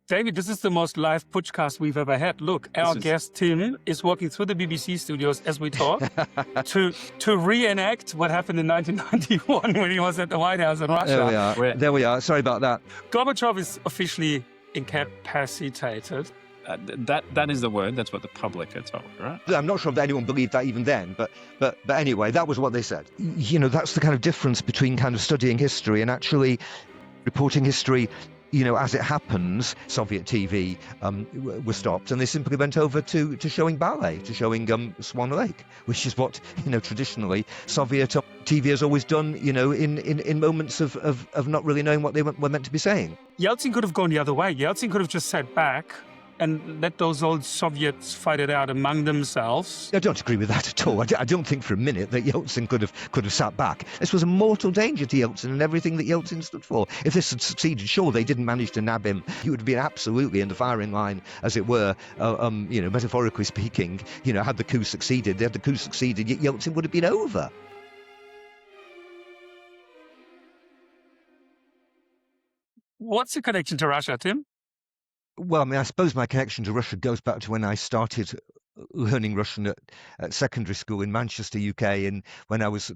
David, this is the most live Putschcast we've ever had. Look, our guest Tim is walking through the BBC studios as we talk to reenact what happened in 1991 when he was at the White House in Russia. There we are. Sorry about that. Gorbachev is officially incapacitated. That is the word. That's what the public are told, right? I'm not sure if anyone believed that even then, but anyway, that was what they said. You know, that's the kind of difference between kind of studying history and actually reporting history. You know, as it happens, Soviet TV was stopped, and they simply went over to showing ballet, to showing Swan Lake, which is what, you know, traditionally Soviet TV has always done, you know, in moments of not really knowing what they were meant to be saying. Yeltsin could have gone the other way. Yeltsin could have just sat back and let those old Soviets fight it out among themselves. I don't agree with that at all. I don't think for a minute that Yeltsin could have sat back. This was a mortal danger to Yeltsin and everything that Yeltsin stood for. If this had succeeded, sure, they didn't manage to nab him. He would have been absolutely in the firing line, as it were, you know, metaphorically speaking. You know, had the coup succeeded, Yeltsin would have been over. What's the connection to Russia, Tim? Well, I mean, I suppose my connection to Russia goes back to when I started learning Russian at secondary school in Manchester, UK, and when I was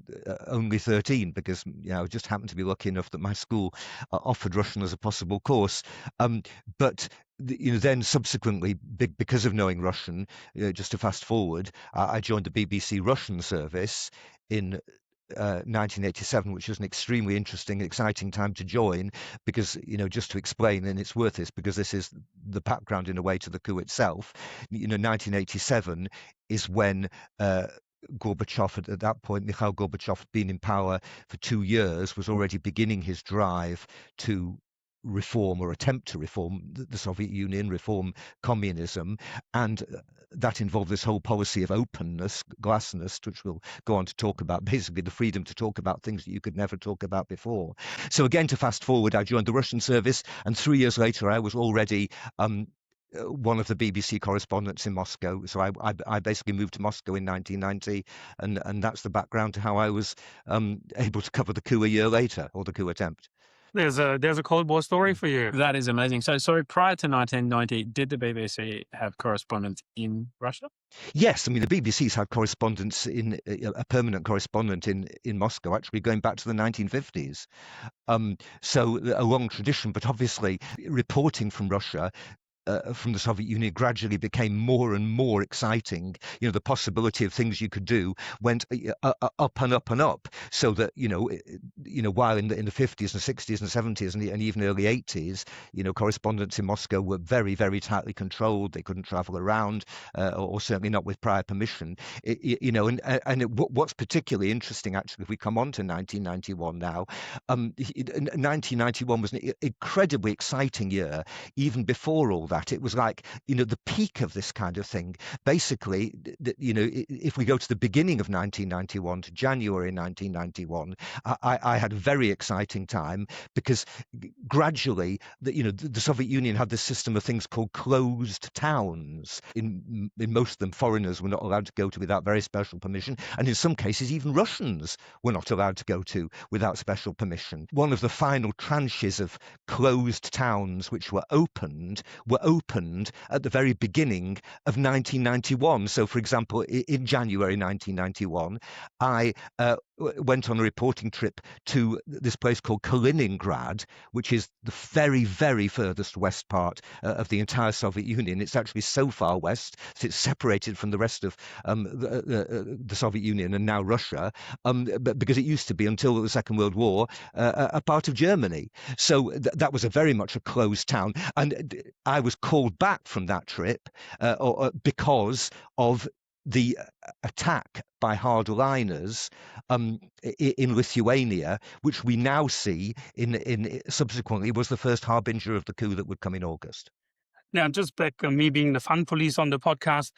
only 13, because, you know, I just happened to be lucky enough that my school offered Russian as a possible course. But you know, then subsequently, because of knowing Russian, just to fast forward, I joined the BBC Russian service in 1987, which was an extremely interesting, exciting time to join, because, you know, just to explain, and it's worth this because this is the background in a way to the coup itself. You know, 1987 is when Gorbachev, at that point, Mikhail Gorbachev, had been in power for 2 years, was already beginning his drive to reform or attempt to reform the Soviet Union, reform communism, and that involved this whole policy of openness, glasnost, which we'll go on to talk about, basically the freedom to talk about things that you could never talk about before. So again, to fast forward, I joined the Russian service, and 3 years later I was already one of the BBC correspondents in Moscow. So I basically moved to Moscow in 1990, and that's the background to how I was able to cover the coup a year later, or the coup attempt. There's a Cold War story for you. That is amazing. So prior to 1990, did the BBC have correspondents in Russia? Yes, I mean, the BBC's had correspondents a permanent correspondent in Moscow, actually going back to the 1950s. So a long tradition, but obviously reporting from Russia, from the Soviet Union, gradually became more and more exciting. You know, the possibility of things you could do went up and up and up, so that, you know, while in the 50s and 60s and 70s and even early 80s, you know, correspondents in Moscow were very, very tightly controlled. They couldn't travel around, or certainly not with prior permission. You know, what's particularly interesting, actually, if we come on to 1991 now, 1991 was an incredibly exciting year, even before all that. It was like, you know, the peak of this kind of thing. Basically, you know, if we go to the beginning of 1991, to January 1991, I had a very exciting time, because gradually, you know, the Soviet Union had this system of things called closed towns. In most of them, foreigners were not allowed to go to without very special permission, and in some cases, even Russians were not allowed to go to without special permission. One of the final tranches of closed towns which were opened at the very beginning of 1991. So, for example, in January 1991, I went on a reporting trip to this place called Kaliningrad, which is the very, very furthest west part of the entire Soviet Union. It's actually so far west that it's separated from the rest of the Soviet Union and now Russia, but because it used to be, until the Second World War, a part of Germany. So that was very much a closed town. And I was called back from that trip because of the attack by hardliners in Lithuania, which we now see in subsequently was the first harbinger of the coup that would come in August. Now, just back me being the fun police on the podcast,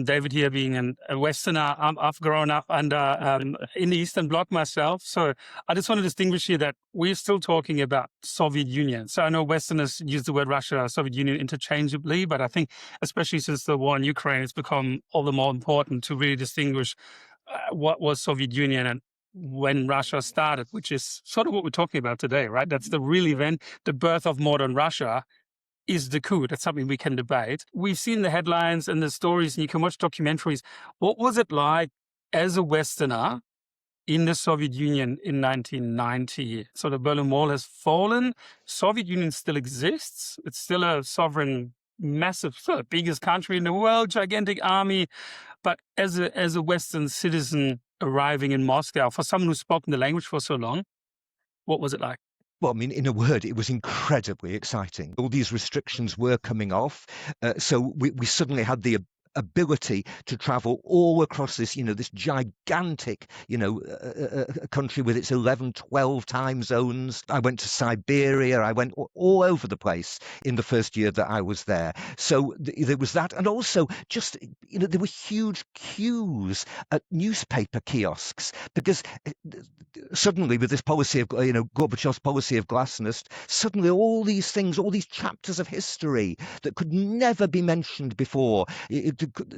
David here being a Westerner. I've grown up under in the Eastern Bloc myself. So I just want to distinguish here that we're still talking about Soviet Union. So I know Westerners use the word Russia, Soviet Union interchangeably, but I think especially since the war in Ukraine, it's become all the more important to really distinguish what was Soviet Union and when Russia started, which is sort of what we're talking about today, right? That's the real event, the birth of modern Russia. is the coup? That's something we can debate. We've seen the headlines and the stories, and you can watch documentaries. What was it like as a Westerner in the Soviet Union in 1990? So the Berlin Wall has fallen. Soviet Union still exists. It's still a sovereign, massive, still the biggest country in the world, gigantic army. But as a Western citizen arriving in Moscow, for someone who's spoken the language for so long, what was it like? Well, I mean, in a word, it was incredibly exciting. All these restrictions were coming off. So we suddenly had the ability to travel all across this, this gigantic, country with its 11, 12 time zones. I went to Siberia. I went all over the place in the first year that I was there. So there was that. And also just, there were huge queues at newspaper kiosks because suddenly with this policy of, Gorbachev's policy of glasnost, suddenly all these things, all these chapters of history that could never be mentioned before,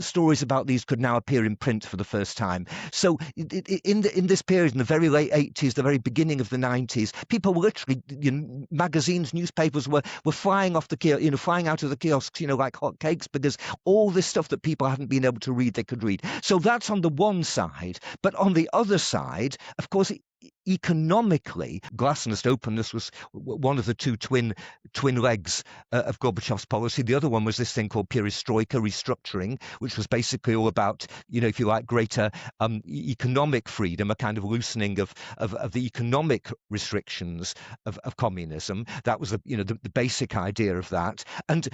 stories about these could now appear in print for the first time. So in this period, in the very late 80s, the very beginning of the 90s, people were literally, magazines, newspapers were flying off the flying out of the kiosks, like hotcakes, because all this stuff that people hadn't been able to read, they could read. So that's on the one side. But on the other side, of course, economically, glasnost, openness was one of the two twin legs of Gorbachev's policy. The other one was this thing called perestroika, restructuring, which was basically all about, if you like, greater economic freedom, a kind of loosening of the economic restrictions of communism. That was the basic idea of that. And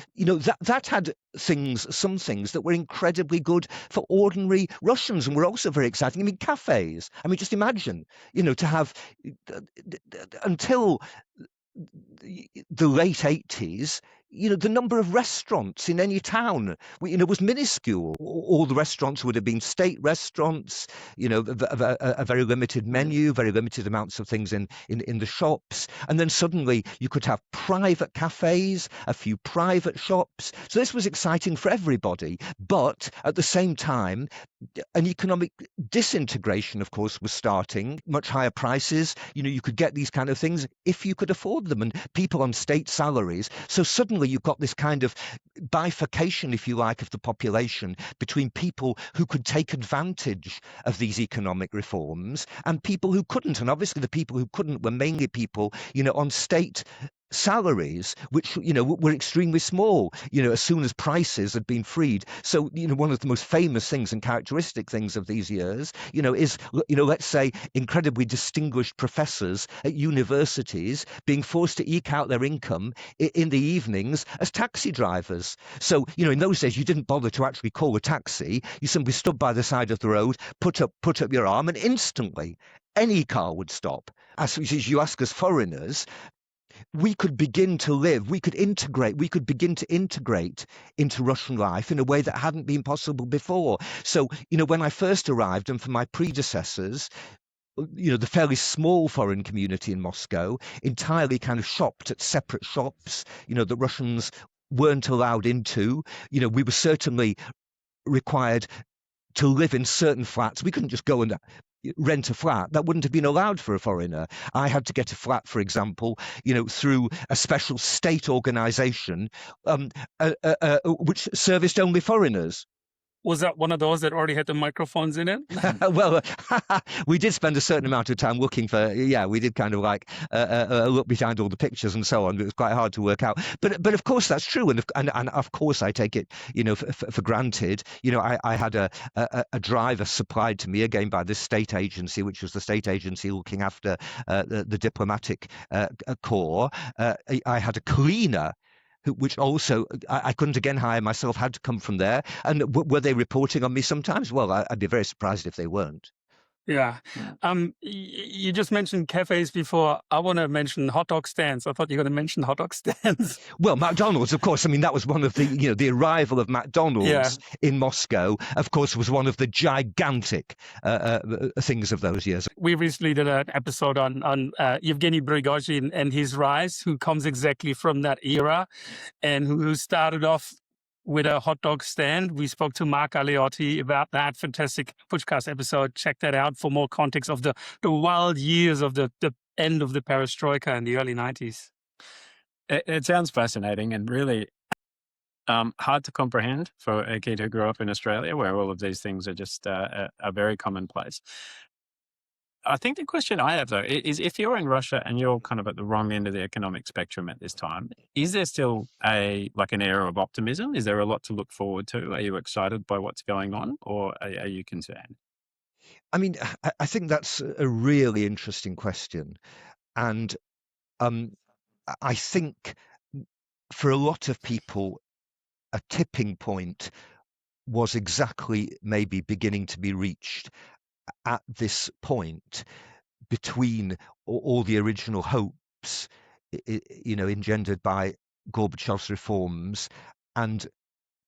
that had some things that were incredibly good for ordinary Russians and were also very exciting. I mean, cafes. I mean, just imagine, to have until the late 80s, the number of restaurants in any town, was minuscule. All the restaurants would have been state restaurants, a very limited menu, very limited amounts of things in the shops. And then suddenly you could have private cafes, a few private shops. So this was exciting for everybody. But at the same time, an economic disintegration, of course, was starting. Much higher prices. You could get these kind of things if you could afford them, and people on state salaries. So suddenly you've got this kind of bifurcation, if you like, of the population between people who could take advantage of these economic reforms and people who couldn't. And obviously the people who couldn't were mainly people, on state salaries, which were extremely small, as soon as prices had been freed. So one of the most famous things and characteristic things of these years is let's say incredibly distinguished professors at universities being forced to eke out their income in the evenings as taxi drivers. So in those days you didn't bother to actually call a taxi. You simply stood by the side of the road, put up your arm, and instantly any car would stop. As you ask us foreigners, we could begin to live, we could begin to integrate into Russian life in a way that hadn't been possible before. So, when I first arrived, and for my predecessors, the fairly small foreign community in Moscow entirely kind of shopped at separate shops, that Russians weren't allowed into. We were certainly required to live in certain flats. We couldn't just go and rent a flat. That wouldn't have been allowed for a foreigner. I had to get a flat, for example, through a special state organization which serviced only foreigners. Was that one of those that already had the microphones in it? Well, we did spend a certain amount of time looking for, we did kind of like look behind all the pictures and so on. It was quite hard to work out. But of course that's true. And of course I take it, for granted. I had a driver supplied to me, again, by this state agency, which was the state agency looking after the diplomatic corps. I had a cleaner, which also I couldn't again hire myself, had to come from there. And were they reporting on me sometimes? Well, I'd be very surprised if they weren't. Yeah. You just mentioned cafes before. I want to mention hot dog stands. I thought you were going to mention hot dog stands. Well, McDonald's, of course. I mean, that was one of the, the arrival of McDonald's in Moscow, of course, was one of the gigantic things of those years. We recently did an episode on Yevgeny Prigozhin and his rise, who comes exactly from that era and who started off with a hot dog stand. We spoke to Mark Galeotti about that fantastic Putschcast episode. Check that out for more context of the wild years of the end of the perestroika in the early 90s. It sounds fascinating and really hard to comprehend for a kid who grew up in Australia, where all of these things are just are very commonplace. I think the question I have, though, is if you're in Russia and you're kind of at the wrong end of the economic spectrum at this time, is there still an era of optimism? Is there a lot to look forward to? Are you excited by what's going on, or are you concerned? I mean, I think that's a really interesting question. And I think for a lot of people, a tipping point was exactly maybe beginning to be reached at this point between all the original hopes, engendered by Gorbachev's reforms, and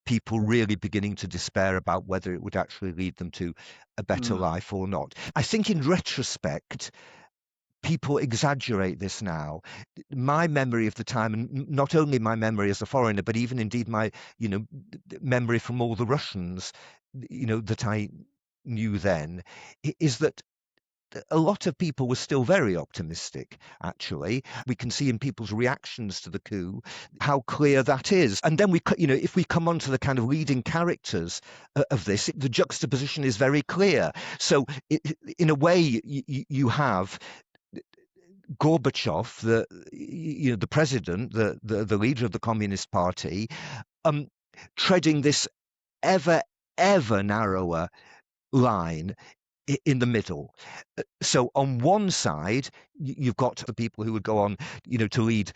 people really beginning to despair about whether it would actually lead them to a better life or not. I think in retrospect, people exaggerate this now. My memory of the time, and not only my memory as a foreigner, but even indeed my, memory from all the Russians, that I knew then, is that a lot of people were still very optimistic, actually. We can see in people's reactions to the coup how clear that is. And then if we come on to the kind of leading characters of this, the juxtaposition is very clear. So in a way, you have Gorbachev, the president, the leader of the Communist Party, treading this ever narrower line in the middle. So on one side, you've got the people who would go on, to lead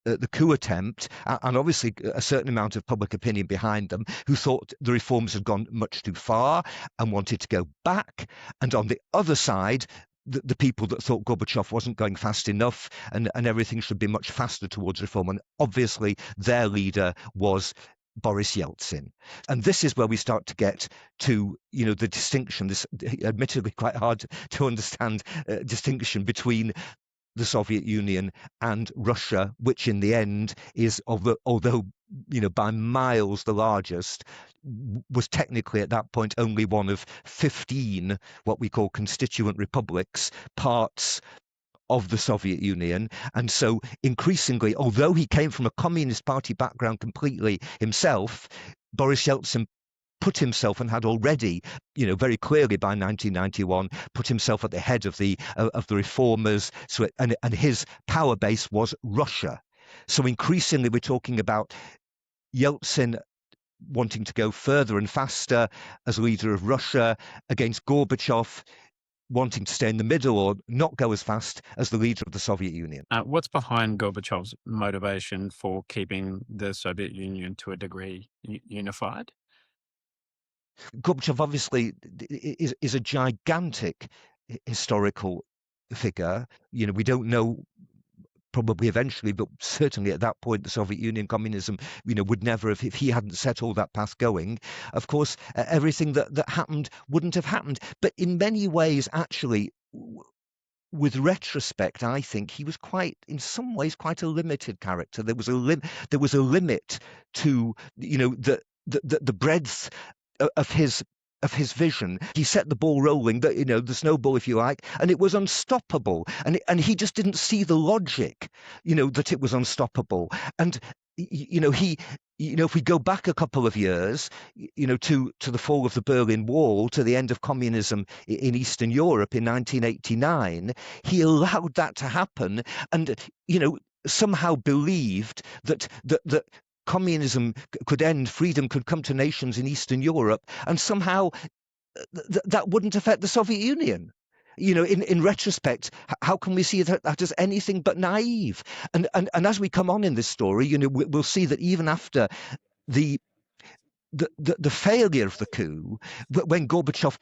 the coup attempt, and obviously a certain amount of public opinion behind them, who thought the reforms had gone much too far and wanted to go back. And on the other side, the people that thought Gorbachev wasn't going fast enough and everything should be much faster towards reform. And obviously their leader was Boris Yeltsin. And this is where we start to get to, the distinction, this admittedly quite hard to understand distinction between the Soviet Union and Russia, which in the end is, although by miles the largest, was technically at that point only one of 15 what we call constituent republics, parts of the Soviet Union. And so increasingly, although he came from a Communist Party background completely himself, Boris Yeltsin put himself, and had already, very clearly by 1991, put himself at the head of the reformers. So, and his power base was Russia. So increasingly, we're talking about Yeltsin wanting to go further and faster as leader of Russia against Gorbachev wanting to stay in the middle or not go as fast as the leader of the Soviet Union. What's behind Gorbachev's motivation for keeping the Soviet Union to a degree unified? Gorbachev obviously is a gigantic historical figure. We don't know, probably eventually, but certainly at that point, the Soviet Union, communism, would never have, if he hadn't set all that path going. Of course, everything that happened wouldn't have happened. But in many ways, actually, with retrospect, I think he was in some ways, quite a limited character. There was a limit to, the breadth of his vision. He set the ball rolling, the snowball, if you like, and it was unstoppable. And he just didn't see the logic, that it was unstoppable. And if we go back a couple of years, to the fall of the Berlin Wall, to the end of communism in Eastern Europe in 1989, he allowed that to happen, and somehow believed that communism could end, freedom could come to nations in Eastern Europe, and somehow that wouldn't affect the Soviet Union. In retrospect, how can we see that as anything but naive? And as we come on in this story, we'll see that even after the failure of the coup, when Gorbachev,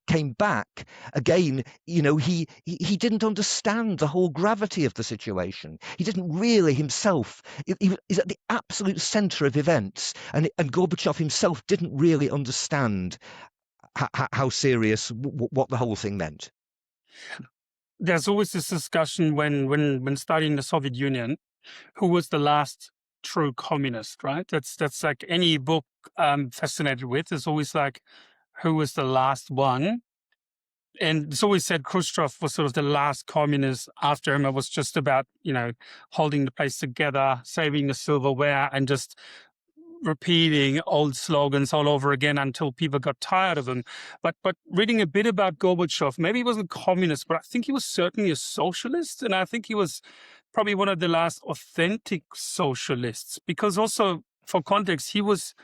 came back again, he didn't understand the whole gravity of the situation. He didn't really himself. He is at the absolute center of events, and Gorbachev himself didn't really understand how serious what the whole thing meant. There's always this discussion when studying the Soviet Union, who was the last true communist, right? That's like any book I'm fascinated with. It's always like, who was the last one? And it's always said Khrushchev was sort of the last communist. After him, it was just about, holding the place together, saving the silverware, and just repeating old slogans all over again until people got tired of them. But reading a bit about Gorbachev, maybe he wasn't a communist, but I think he was certainly a socialist. And I think he was probably one of the last authentic socialists, because also, for context, he was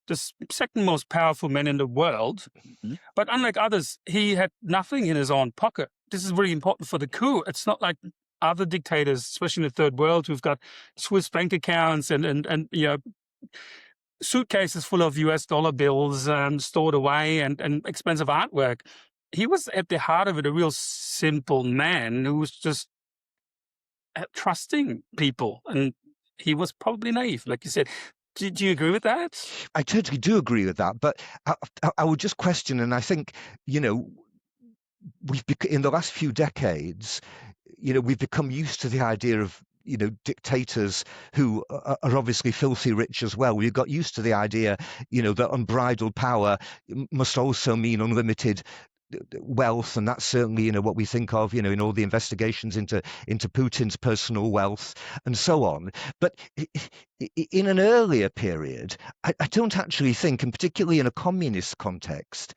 the second most powerful man in the world. Mm-hmm. But unlike others, he had nothing in his own pocket. This is really important for the coup. It's not like other dictators, especially in the third world, who've got Swiss bank accounts and suitcases full of US dollar bills stored away and expensive artwork. He was at the heart of it a real simple man who was just trusting people. And he was probably naive, like you said. Do you agree with that? I totally do agree with that. But I would just question, and I think, we've in the last few decades, we've become used to the idea of dictators who are obviously filthy rich as well. We've got used to the idea, that unbridled power must also mean unlimited wealth, and that's certainly what we think of in all the investigations into Putin's personal wealth and so on. But in an earlier period, I don't actually think, and particularly in a communist context,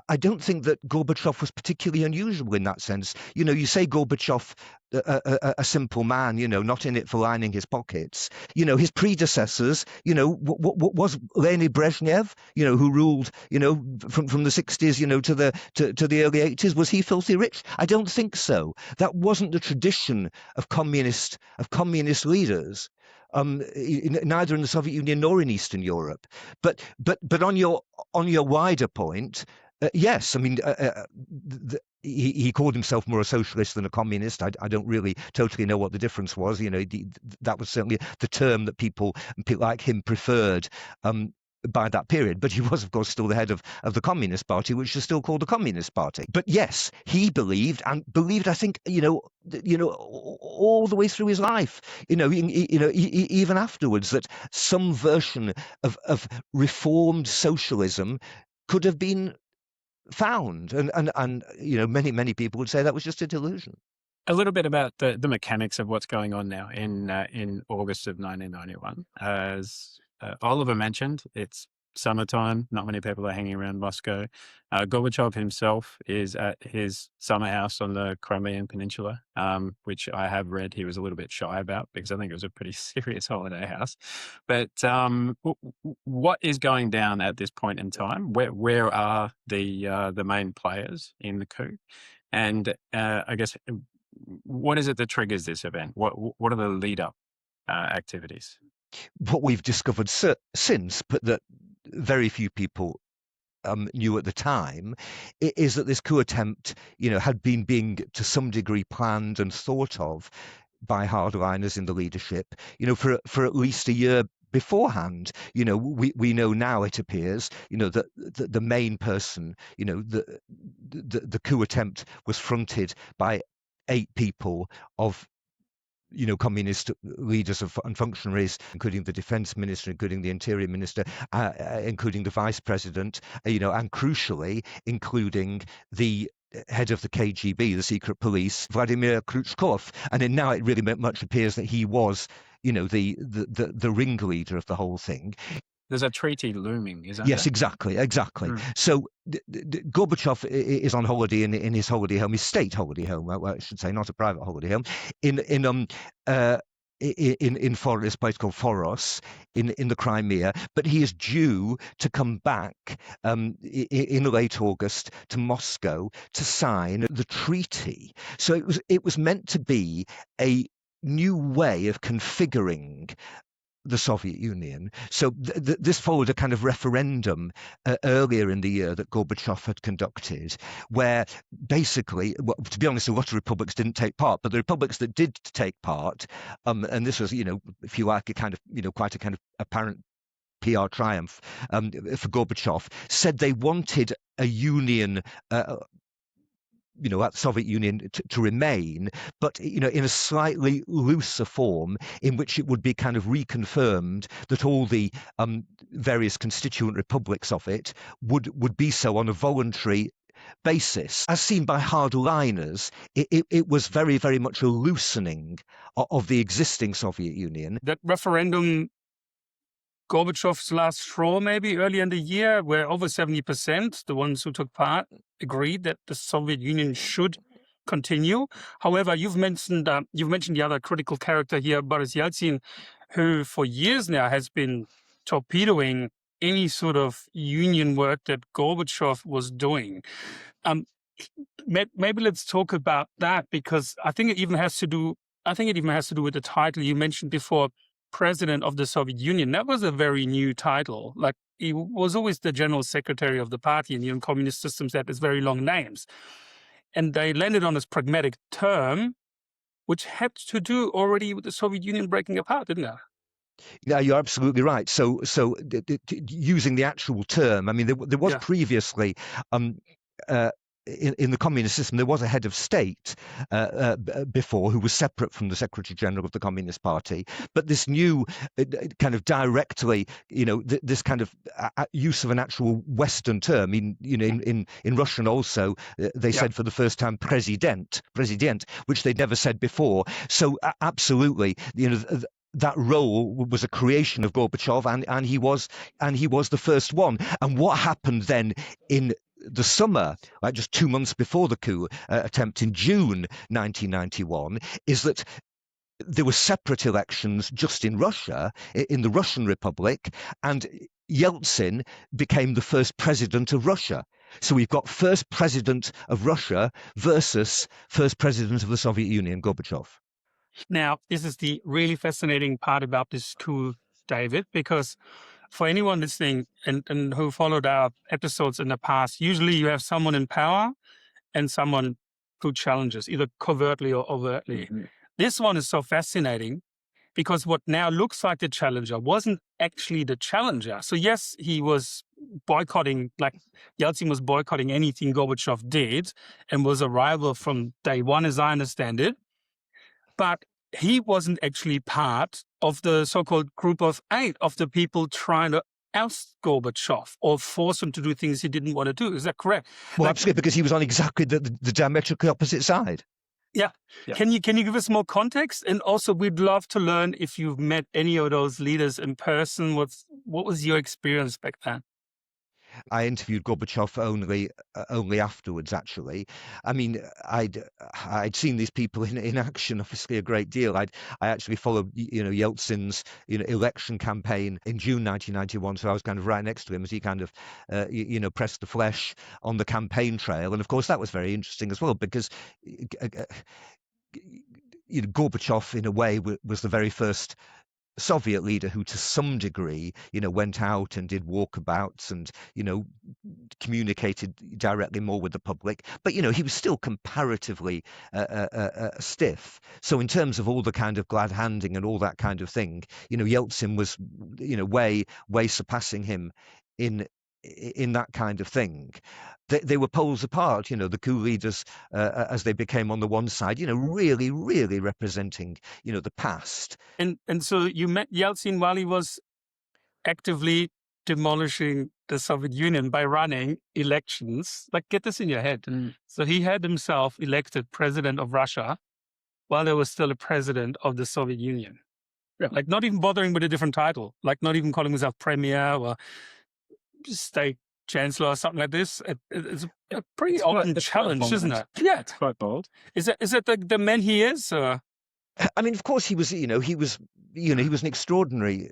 I don't think that Gorbachev was particularly unusual in that sense. You say Gorbachev, a simple man, not in it for lining his pockets. His predecessors, was Leonid Brezhnev, who ruled, from the 60s, to the early 80s. Was he filthy rich? I don't think so. That wasn't the tradition of communist leaders. Neither in the Soviet Union nor in Eastern Europe. But on your wider point, yes, I mean, he called himself more a socialist than a communist. I don't really totally know what the difference was. That was certainly the term that people like him preferred by that period. But he was, of course, still the head of the Communist Party, which is still called the Communist Party. But yes, he believed, I think, all the way through his life, even afterwards, that some version of reformed socialism could have been found, and many people would say that was just a delusion. A little bit about the mechanics of what's going on now in August of 1991. As Oliver mentioned, it's summertime. Not many people are hanging around Moscow. Gorbachev himself is at his summer house on the Crimean Peninsula, which I have read he was a little bit shy about because I think it was a pretty serious holiday house. But what is going down at this point in time? Where are the main players in the coup? And I guess, what is it that triggers this event? What are the lead-up activities? What we've discovered since, but that very few people knew at the time, is that this coup attempt, had been being to some degree planned and thought of by hardliners in the leadership, for at least a year beforehand. We know now, it appears, that the main person, the coup attempt was fronted by 8 people of communist leaders and functionaries, including the defense minister, including the interior minister, including the vice president, and crucially, including the head of the KGB, the secret police, Vladimir Kryuchkov. And now it really much appears that he was, the ringleader of the whole thing. There's a treaty looming, isn't there? Yes, exactly. So Gorbachev is on holiday in his holiday home, his state holiday home, well, I should say, not a private holiday home, in this place called Foros in the Crimea. But he is due to come back in late August to Moscow to sign the treaty. So it was meant to be a new way of configuring the Soviet Union. So this followed a kind of referendum earlier in the year that Gorbachev had conducted, where basically, to be honest, a lot of republics didn't take part, but the republics that did take part, and this was, if you like, a kind of, quite a kind of apparent PR triumph for Gorbachev, said they wanted a union, at Soviet Union to remain, but in a slightly looser form, in which it would be kind of reconfirmed that all the various constituent republics of it would be so on a voluntary basis. As seen by hardliners, it was very, very much a loosening of the existing Soviet Union. That referendum, Gorbachev's last straw, maybe early in the year, where over 70%, the ones who took part, agreed that the Soviet Union should continue. However, you've mentioned the other critical character here, Boris Yeltsin, who for years now has been torpedoing any sort of union work that Gorbachev was doing. Maybe let's talk about that, because I think it even has to do with the title you mentioned before, President of the Soviet Union. That was a very new title. Like, he was always the general secretary of the party, and communist systems had these very long names. And they landed on this pragmatic term, which had to do already with the Soviet Union breaking apart, didn't it? Yeah, you're absolutely right. So using the actual term, I mean, there was previously, in the communist system, there was a head of state before who was separate from the Secretary General of the Communist Party. But this new kind of directly, this kind of use of an actual Western term, in Russian also, they said for the first time president, which they'd never said before. So absolutely, that role was a creation of Gorbachev, and he was the first one. And what happened then in the summer, like just 2 months before the coup attempt in June 1991, is that there were separate elections just in Russia, in the Russian Republic, and Yeltsin became the first president of Russia. So we've got first president of Russia versus first president of the Soviet Union, Gorbachev. Now, this is the really fascinating part about this coup, David, because for anyone listening and who followed our episodes in the past, usually you have someone in power and someone who challenges, either covertly or overtly. Mm-hmm. This one is so fascinating because what now looks like the challenger wasn't actually the challenger. So yes, he was boycotting, like Yeltsin was boycotting anything Gorbachev did and was a rival from day one, as I understand it. But he wasn't actually part of the so-called group of 8 of the people trying to oust Gorbachev or force him to do things he didn't want to do. Is that correct? Well, absolutely, because he was on exactly the diametrically opposite side. Yeah. Can you give us more context? And also, we'd love to learn if you've met any of those leaders in person. What was your experience back then? I interviewed Gorbachev only afterwards, actually. I mean, I'd seen these people in action, obviously, a great deal. I actually followed, Yeltsin's, election campaign in June 1991. So I was kind of right next to him as he kind of, pressed the flesh on the campaign trail. And of course, that was very interesting as well, because Gorbachev, in a way, was the very first Soviet leader who, to some degree, went out and did walkabouts and, communicated directly more with the public. But, he was still comparatively stiff. So in terms of all the kind of glad handing and all that kind of thing, Yeltsin was, way surpassing him in that kind of thing. They were poles apart, the coup leaders, as they became on the one side, really, really representing, the past. And so you met Yeltsin while he was actively demolishing the Soviet Union by running elections. Like, get this in your head. So he had himself elected president of Russia while there was still a president of the Soviet Union. Yeah. Like, not even bothering with a different title, like not even calling himself premier or state chancellor or something like this. It's a pretty open challenge, isn't it? Yeah, it's quite bold. Is it the man he is? Or? I mean, of course, he was an extraordinary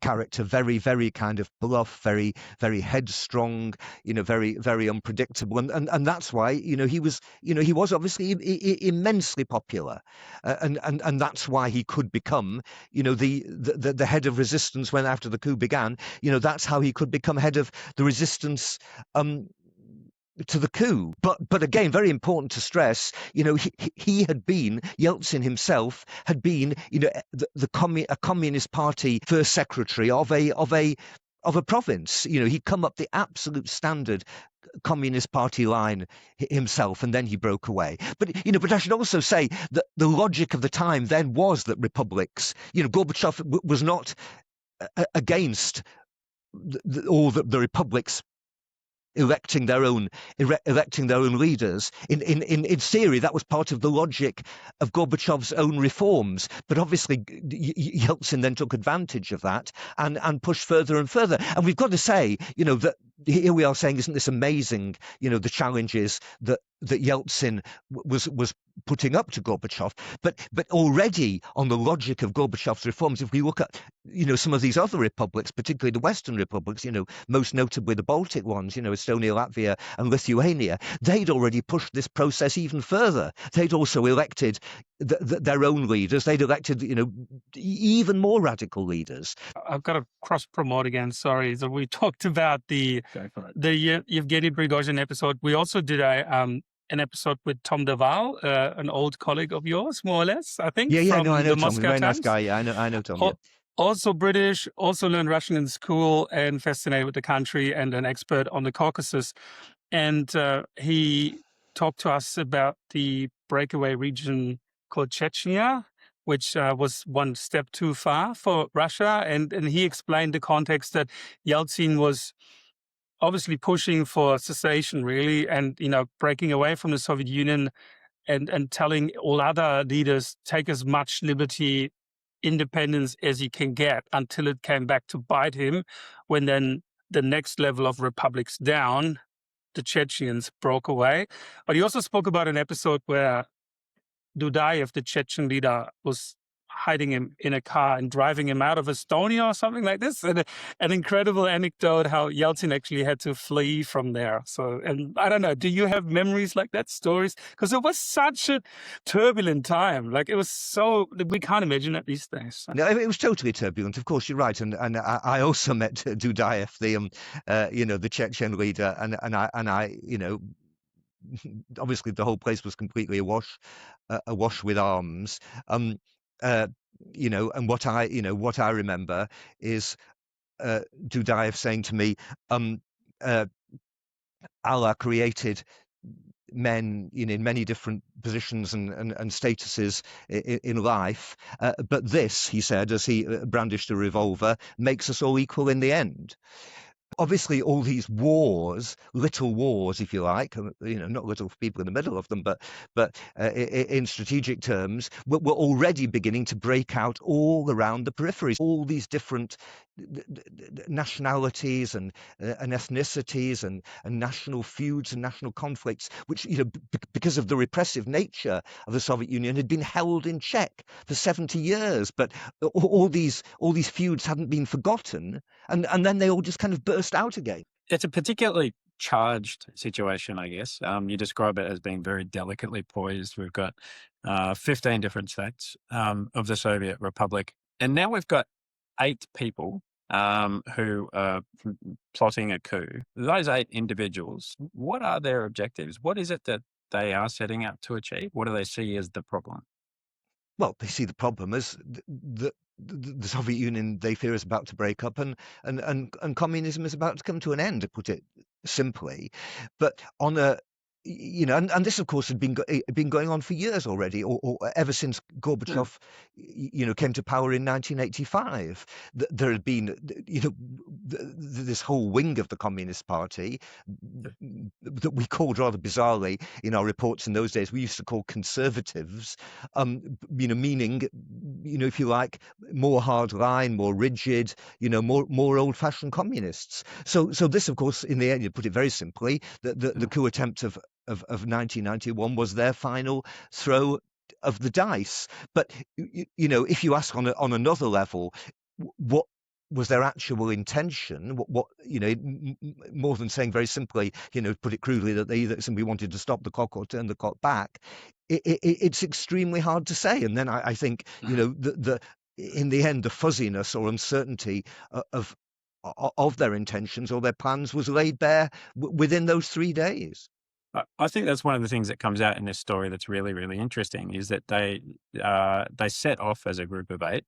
character, very, very kind of bluff, very, very headstrong, very, very unpredictable, and that's why he was obviously immensely popular, and that's why he could become the head of resistance when after the coup began. That's how he could become head of the resistance to the coup. But again, very important to stress, Yeltsin himself had been, a Communist Party first secretary of a province. He'd come up the absolute standard Communist Party line himself, and then he broke away. But I should also say that the logic of the time then was that republics, Gorbachev was not against all the republics electing their own leaders. In theory, that was part of the logic of Gorbachev's own reforms. But obviously, Yeltsin then took advantage of that and pushed further and further. And we've got to say, that here we are saying, isn't this amazing? The challenges that Yeltsin was putting up to Gorbachev, but already on the logic of Gorbachev's reforms, if we look at some of these other republics, particularly the Western republics, most notably the Baltic ones, Estonia, Latvia, and Lithuania, they'd already pushed this process even further. They'd also elected their own leaders. They'd elected even more radical leaders. I've got to cross promote again. Sorry. So we talked about the Yevgeny Prigozhin episode. We also did an episode with Tom DeVal, an old colleague of yours, more or less, I think. I know Tom. Very nice guy. Yeah, I know Tom. Also British, also learned Russian in school and fascinated with the country and an expert on the Caucasus. And he talked to us about the breakaway region called Chechnya, which was one step too far for Russia. And he explained the context that Yeltsin was obviously pushing for cessation, really, and breaking away from the Soviet Union, and telling all other leaders, take as much liberty, independence as he can get, until it came back to bite him. When then the next level of republics down, the Chechens broke away. But he also spoke about an episode where Dudayev, the Chechen leader, was hiding him in a car and driving him out of Estonia or something like this. And an incredible anecdote how Yeltsin actually had to flee from there. So, and I don't know, do you have memories like that, stories? Because it was such a turbulent time. Like, it was so, we can't imagine it these days. No, it was totally turbulent. Of course, you're right. And I also met Dudayev, the Chechen leader, and I obviously the whole place was completely awash with arms. And what I remember is Dudayev saying to me, Allah created men in many different positions and statuses in life, but this, he said, as he brandished a revolver, makes us all equal in the end. Obviously, all these wars, little wars, if you like, not little for people in the middle of them, but in strategic terms, were already beginning to break out all around the peripheries. All these different nationalities and ethnicities and national feuds and national conflicts, which, because of the repressive nature of the Soviet Union, had been held in check for 70 years. But all these feuds hadn't been forgotten, and then they all just kind of burst out again. It's a particularly charged situation, I guess. You describe it as being very delicately poised. We've got 15 different states of the Soviet Republic, and now we've got 8 people who are plotting a coup. Those 8 individuals, what are their objectives? What is it that they are setting out to achieve? What do they see as the problem? Well, they see the problem as the Soviet Union, they fear, is about to break up, and communism is about to come to an end, to put it simply. But on a and this, of course, had been going on for years already, or ever since Gorbachev, came to power in 1985. There had been, this whole wing of the Communist Party that we called, rather bizarrely in our reports in those days, we used to call conservatives, meaning, if you like, more hardline, more rigid, more old-fashioned communists. So this, of course, in the end, you put it very simply, the coup attempt of 1991 was their final throw of the dice. But if you ask on another level, what was their actual intention? What more than saying very simply, put it crudely, that they either simply wanted to stop the clock or turn the clock back, it's extremely hard to say. And then I think the in the end, the fuzziness or uncertainty of their intentions or their plans was laid bare within those 3 days. I think that's one of the things that comes out in this story that's really, really interesting, is that they set off as a group of 8,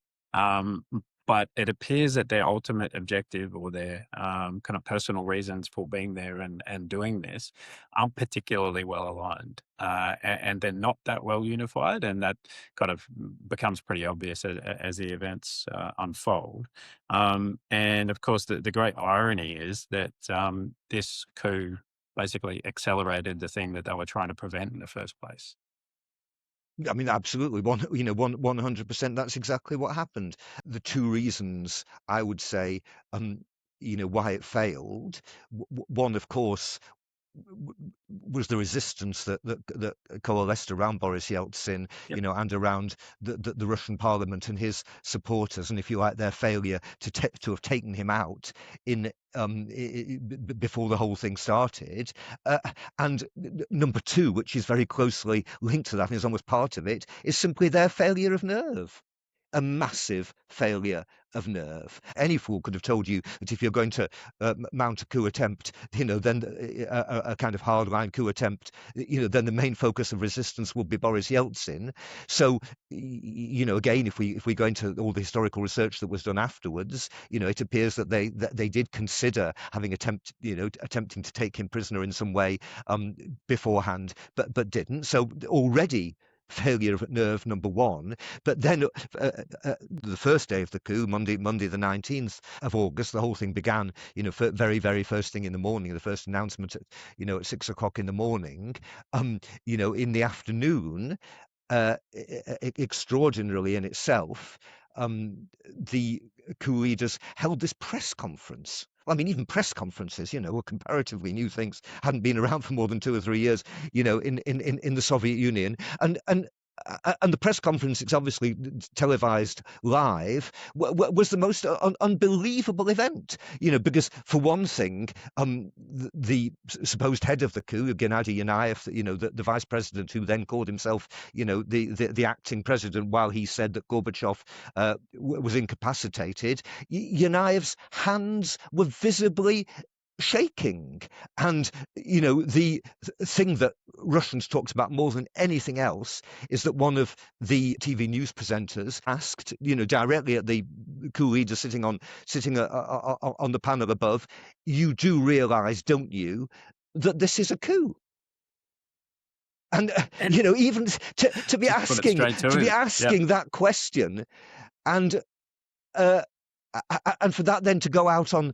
But it appears that their ultimate objective or their kind of personal reasons for being there and doing this aren't particularly well aligned. And they're not that well unified. And that kind of becomes pretty obvious as the events unfold. And of course, the great irony is that this coup basically accelerated the thing that they were trying to prevent in the first place. I mean, absolutely, 100%. That's exactly what happened. The two reasons I would say, why it failed. One, of course, was the resistance that coalesced around Boris Yeltsin, Yep. And around the Russian Parliament and his supporters, and if you like, their failure to have taken him out in before the whole thing started. And number two, which is very closely linked to that and is almost part of it, is simply their failure of nerve. A massive failure of nerve. Any fool could have told you that if you're going to mount a coup attempt, then a kind of hardline coup attempt, then the main focus of resistance would be Boris Yeltsin. So, again, if we go into all the historical research that was done afterwards, it appears that they did consider attempting to take him prisoner in some way beforehand, but didn't. So already failure of nerve number one. But then the first day of the coup, Monday the 19th of August, the whole thing began, very, very first thing in the morning, the first announcement at 6 o'clock in the morning. In the afternoon, extraordinarily in itself, the coup leaders held this press conference. I mean, even press conferences, were comparatively new things, hadn't been around for more than 2 or 3 years, in the Soviet Union. And the press conference, it's obviously televised live, was the most unbelievable event, because for one thing, the supposed head of the coup, Gennady Yanayev, the vice president who then called himself, the acting president while he said that Gorbachev was incapacitated, Yanayev's hands were visibly shaking. And the thing that Russians talked about more than anything else is that one of the TV news presenters asked directly at the coup leader sitting on the panel above, "You do realize, don't you, that this is a coup?" And even to be asking that question, and for that then to go out on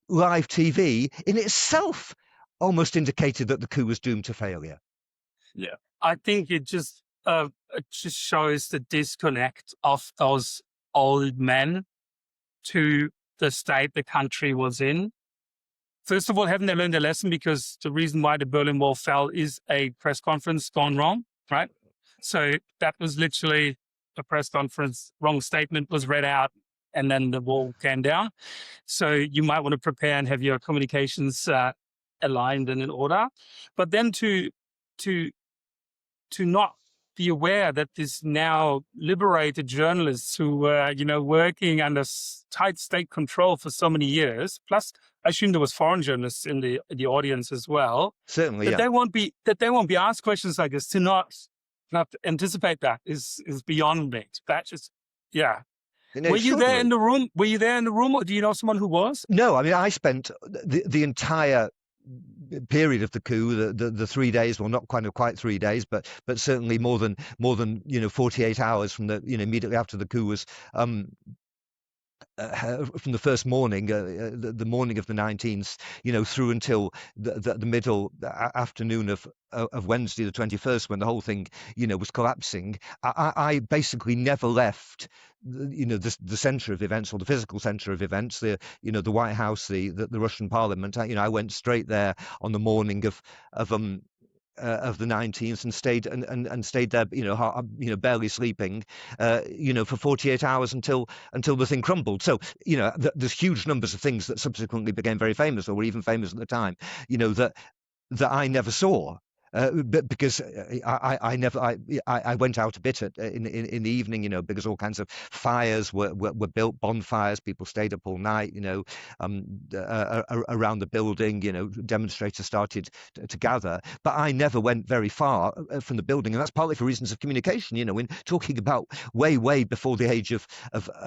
live TV in itself almost indicated that the coup was doomed to failure. Yeah, I think it just shows the disconnect of those old men to the state the country was in. First of all, haven't they learned a lesson? Because the reason why the Berlin Wall fell is a press conference gone wrong, right? So that was literally a press conference, wrong statement was read out, and then the wall came down. So you might want to prepare and have your communications aligned and in order. But then to not be aware that this now liberated journalists who were, working under tight state control for so many years, plus I assume there was foreign journalists in the audience as well. Certainly, that they won't be asked questions like this. To not anticipate that is beyond me. That just, yeah. Were you there in the room? Or do you know someone who was? No, I mean, I spent the entire period of the coup, the 3 days, well, not quite 3 days, but certainly more than 48 hours from the immediately after the coup was from the first morning, the morning of the 19th, through until the middle afternoon of Wednesday the 21st, when the whole thing, was collapsing. I basically never left, the center of events, or the physical center of events, the White House, the Russian Parliament. I went straight there on the morning of the 19th and stayed there, barely sleeping, for 48 hours until the thing crumbled. So, there's huge numbers of things that subsequently became very famous, or were even famous at the time, that I never saw. But because I went out a bit in the evening, because all kinds of fires were built, bonfires, people stayed up all night, around the building, demonstrators started to gather. But I never went very far from the building, and that's partly for reasons of communication. When talking about way before the age of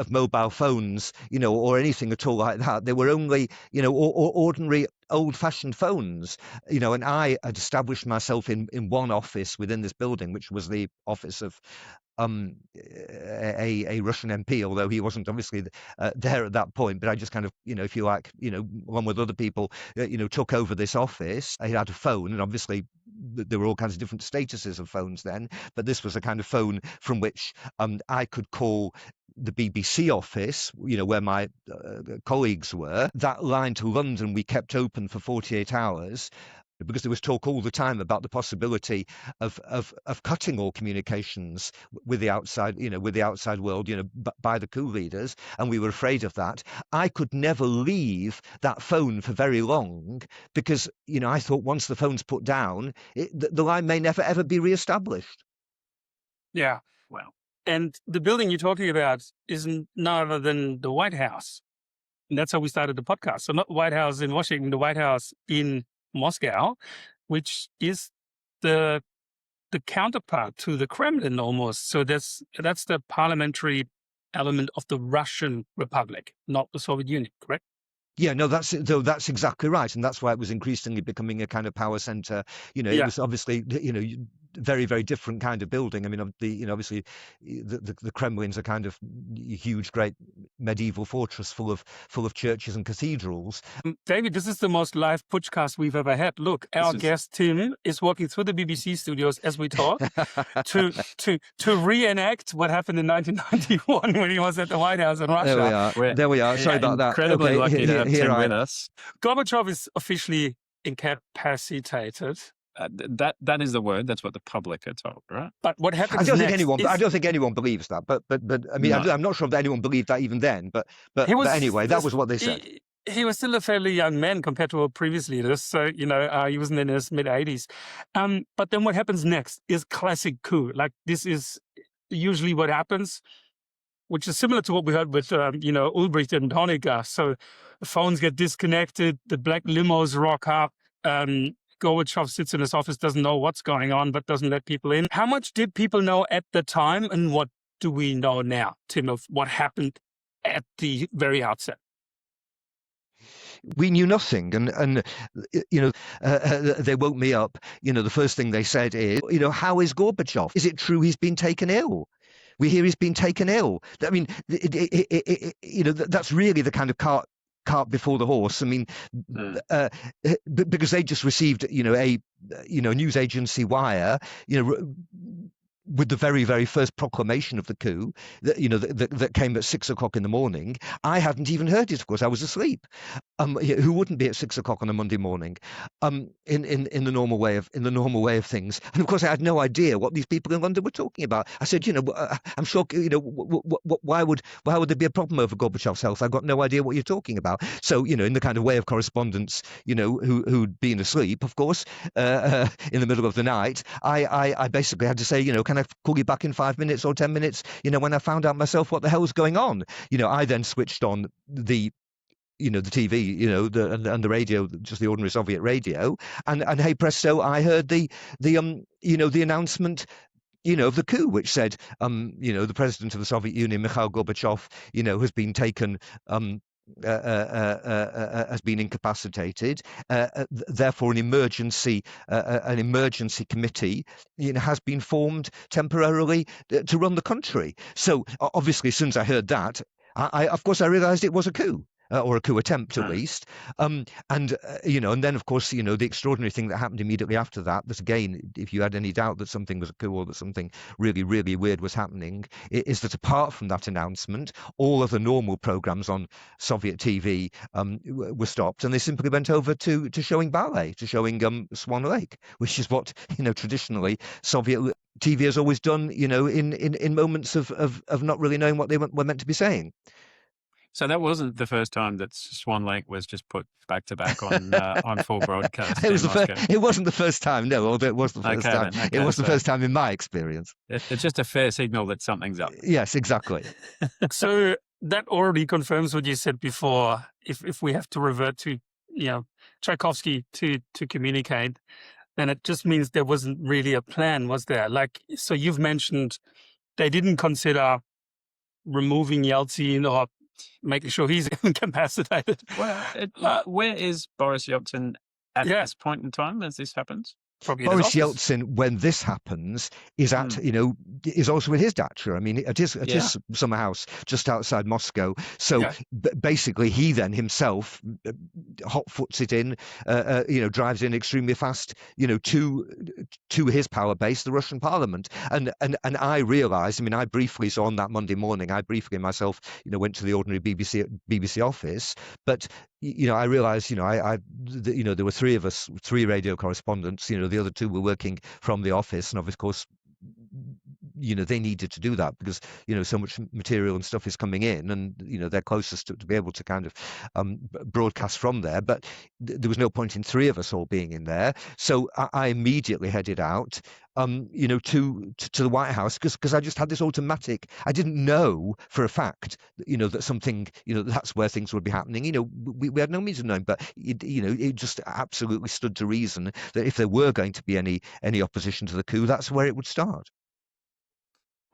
mobile phones, or anything at all like that, there were only, ordinary old-fashioned phones, and I had established myself in one office within this building, which was the office of a Russian MP, although he wasn't obviously there at that point. But I just kind of, if you like, along with other people, took over this office. I had a phone, and obviously there were all kinds of different statuses of phones then, but this was a kind of phone from which I could call the BBC office, where my colleagues were. That line to London we kept open for 48 hours. Because there was talk all the time about the possibility of cutting all communications with the outside, with the outside world, by the coup leaders, and we were afraid of that. I could never leave that phone for very long because, I thought once the phone's put down, the line may never ever be reestablished. Yeah. Well, and the building you're talking about is none other than the White House, and that's how we started the podcast. So not White House in Washington, the White House in Moscow, which is the counterpart to the Kremlin almost. So that's the parliamentary element of the Russian Republic, not the Soviet Union, correct? Yeah, no, that's exactly right, and that's why it was increasingly becoming a kind of power center. It was obviously, very, very different kind of building. I mean, obviously, the Kremlin's a kind of huge, great medieval fortress full of churches and cathedrals. David, this is the most live Putschcast we've ever had. Look, our guest Tim is walking through the BBC studios as we talk to reenact what happened in 1991 when he was at the White House in Russia. There we are. Sorry about that. Incredibly lucky to have Tim with us. Gorbachev is officially incapacitated. That is the word. That's what the public are told, right? But what happens? I don't think anyone believes that. But I mean, no. I'm not sure that anyone believed that even then. But anyway, that was what they said. He was still a fairly young man compared to our previous leaders. So he wasn't in his mid-80s. But then what happens next is classic coup. Like this is usually what happens, which is similar to what we heard with Ulbricht and Honecker. So the phones get disconnected, the black limos rock up. Gorbachev sits in his office, doesn't know what's going on, but doesn't let people in. How much did people know at the time, and what do we know now, Tim, of what happened at the very outset? We knew nothing, and they woke me up. The first thing they said is, how is Gorbachev? Is it true he's been taken ill? We hear he's been taken ill. I mean, that's really the kind of cart before the horse. I mean, because they just received, a news agency wire, with the very, very first proclamation of the coup that came at 6 o'clock in the morning. I hadn't even heard it. Of course, I was asleep. Who wouldn't be at 6 o'clock on a Monday morning? In the normal way of things. And of course, I had no idea what these people in London were talking about. I said, I'm sure, why would there be a problem over Gorbachev's health? I've got no idea what you're talking about. So, in the kind of way of correspondents, who'd been asleep, of course, in the middle of the night, I basically had to say, can I call you back in 5 minutes or 10 minutes? When I found out myself what the hell's going on. I then switched on the TV, and the radio, just the ordinary Soviet radio, and hey presto, I heard the announcement, of the coup, which said, the president of the Soviet Union, Mikhail Gorbachev, has been taken, has been incapacitated. Therefore, an emergency committee, has been formed temporarily to run the country. So obviously, as soon as I heard that, I realised it was a coup. Or a coup attempt, at least. And then, of course, the extraordinary thing that happened immediately after that, again, if you had any doubt that something was a coup or that something really, really weird was happening, is that apart from that announcement, all of the normal programs on Soviet TV were stopped, and they simply went over to showing ballet, to showing Swan Lake, which is what, traditionally Soviet TV has always done, in moments of not really knowing what they were meant to be saying. So that wasn't the first time that Swan Lake was just put back to back on full broadcast in Moscow. It wasn't the first time, no, although it was the first time. Then, it was the first time in my experience. It's just a fair signal that something's up. Yes, exactly. So that already confirms what you said before. If we have to revert to, Tchaikovsky to communicate, then it just means there wasn't really a plan, was there? Like, so you've mentioned they didn't consider removing Yeltsin or making sure he's incapacitated. Well, where is Boris Yeltsin at this point in time as this happens? Probably Boris Yeltsin, when this happens, is at is also in his dacha. I mean, at his summer house just outside Moscow. So basically, he then himself hot foots it in, drives in extremely fast, to his power base, the Russian Parliament. And I realised, I briefly, so on that Monday morning, I briefly myself, went to the ordinary BBC office, but I realised, there were three of us, three radio correspondents. The other two were working from the office, and of course, they needed to do that because so much material and stuff is coming in, and they're closest to be able to kind of broadcast from there. But there was no point in three of us all being in there, so I immediately headed out to the White House because I just had this automatic. I didn't know for a fact that something that's where things would be happening. We had no means of knowing, but it just absolutely stood to reason that if there were going to be any opposition to the coup, that's where it would start.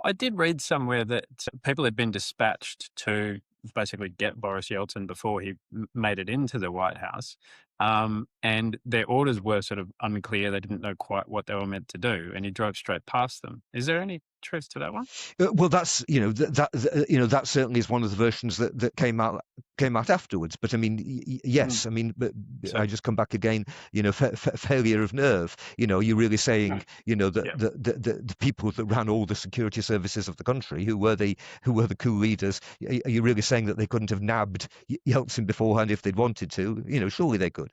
I did read somewhere that people had been dispatched to basically get Boris Yeltsin before he made it into the White House. And their orders were sort of unclear. They didn't know quite what they were meant to do, and he drove straight past them. Is there any truth to that one? Well, that's that certainly is one of the versions that came out afterwards. But yes, but so, I just come back again. Failure of nerve. You're really saying the people that ran all the security services of the country, who were the coup leaders, are you really saying that they couldn't have nabbed Yeltsin beforehand if they'd wanted to? Surely they could.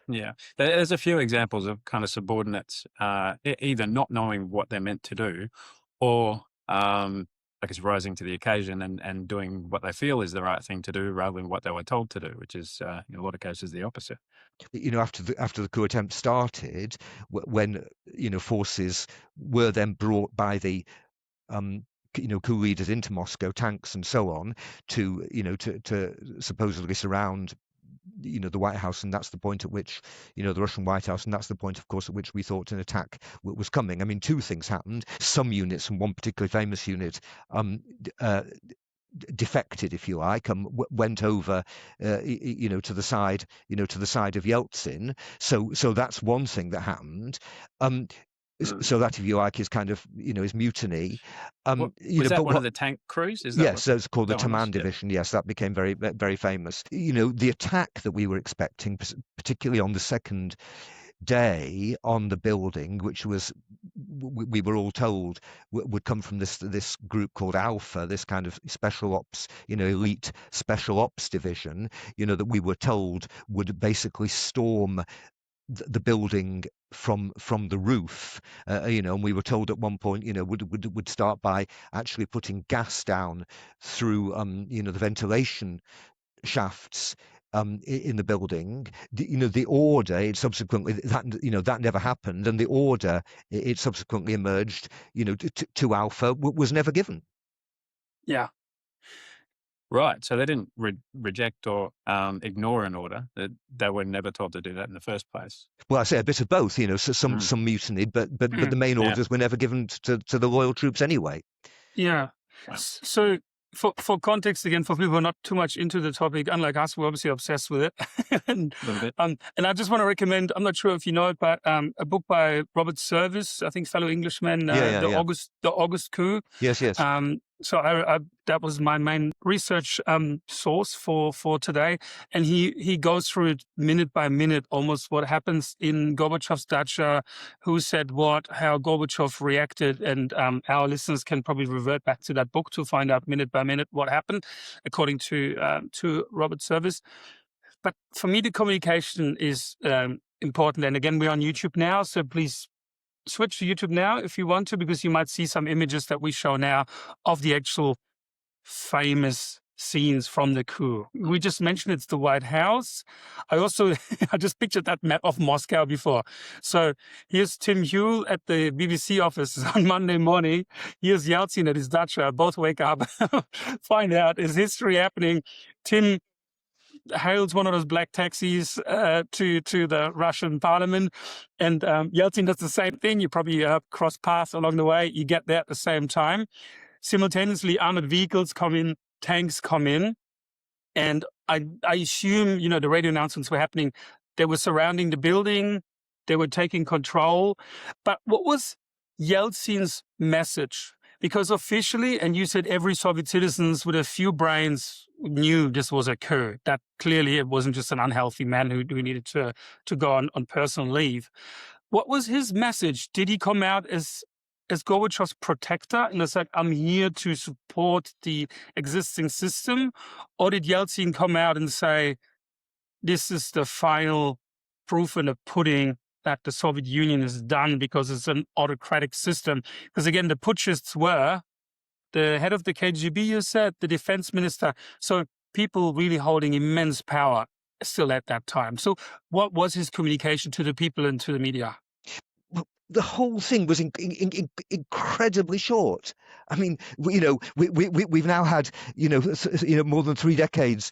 Yeah, there's a few examples of kind of subordinates either not knowing what they're meant to do, or rising to the occasion and doing what they feel is the right thing to do rather than what they were told to do, which is in a lot of cases the opposite. After the coup attempt started, when forces were then brought by the coup leaders into Moscow, tanks and so on, to supposedly surround the White House, and that's the point at which the Russian White House, and that's the point, of course, at which we thought an attack was coming. Two things happened. Some units, and one particularly famous unit, defected, if you like, went over to the side of Yeltsin. So that's one thing that happened. So that, if you like, is kind of is mutiny. Was that one of the tank crews? Yes, it's called the Taman Division. Yes, that became very, very famous. The attack that we were expecting, particularly on the second day on the building, which was, we were all told, would come from this group called Alpha, this kind of special ops, elite special ops division, that we were told would basically storm the building from the roof, and we were told at one point, would start by actually putting gas down through, the ventilation shafts in the building. The order, it subsequently, that never happened, and the order it subsequently emerged, to Alpha was never given. Yeah. Right, so they didn't reject or ignore an order. They were never told to do that in the first place. Well, I say a bit of both. So some mutinied, but the main orders were never given to the loyal troops anyway. Yeah. Wow. So for context again, for people who are not too much into the topic, unlike us, we're obviously obsessed with it. And I just want to recommend, I'm not sure if you know it, but a book by Robert Service, I think fellow Englishman, the August Coup. Yes. So I that was my main research source for today, and he goes through it minute by minute, almost what happens in Gorbachev's dacha, who said what, how Gorbachev reacted, and our listeners can probably revert back to that book to find out minute by minute what happened, according to Robert Service. But for me, the communication is important, and again, we're on YouTube now, so please switch to YouTube now if you want to, because you might see some images that we show now of the actual famous scenes from the coup. We just mentioned it's the White House. I also, I just pictured that map of Moscow before. So here's Tim Whewell at the BBC office on Monday morning. Here's Yeltsin at his dacha. Both wake up, find out, is history happening? Tim hails one of those black taxis to the Russian parliament. And Yeltsin does the same thing. You probably cross paths along the way. You get there at the same time. Simultaneously, armored vehicles come in, tanks come in. And I assume, the radio announcements were happening. They were surrounding the building. They were taking control. But what was Yeltsin's message? Because officially, and you said every Soviet citizen with a few brains knew this was a coup, that clearly it wasn't just an unhealthy man who needed to go on personal leave. What was his message? Did he come out as Gorbachev's protector and it's like, I'm here to support the existing system? Or did Yeltsin come out and say, this is the final proof in the pudding that the Soviet Union is done because it's an autocratic system? Because again, the putschists were the head of the KGB, you said, the defense minister. So people really holding immense power still at that time. So what was his communication to the people and to the media? The whole thing was incredibly short. I mean, we've now had, more than 3 decades,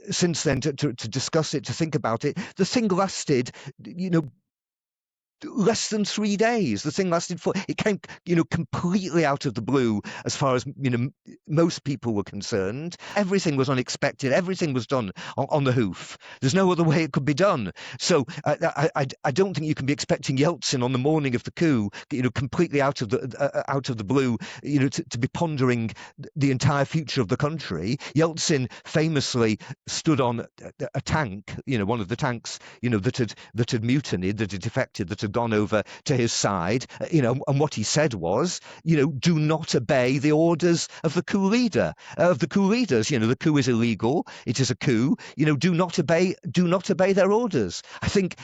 since then to discuss it, to think about it. The thing lasted, less than 3 days. The thing lasted it came, completely out of the blue as far as, most people were concerned. Everything was unexpected. Everything was done on the hoof. There's no other way it could be done. So I don't think you can be expecting Yeltsin on the morning of the coup, completely out of the blue, to be pondering the entire future of the country. Yeltsin famously stood on a tank, one of the tanks, that had mutinied, that had defected, that had gone over to his side, and what he said was, do not obey the orders of the coup leader, of the coup leaders. The coup is illegal. It is a coup. Do not obey their orders. I think,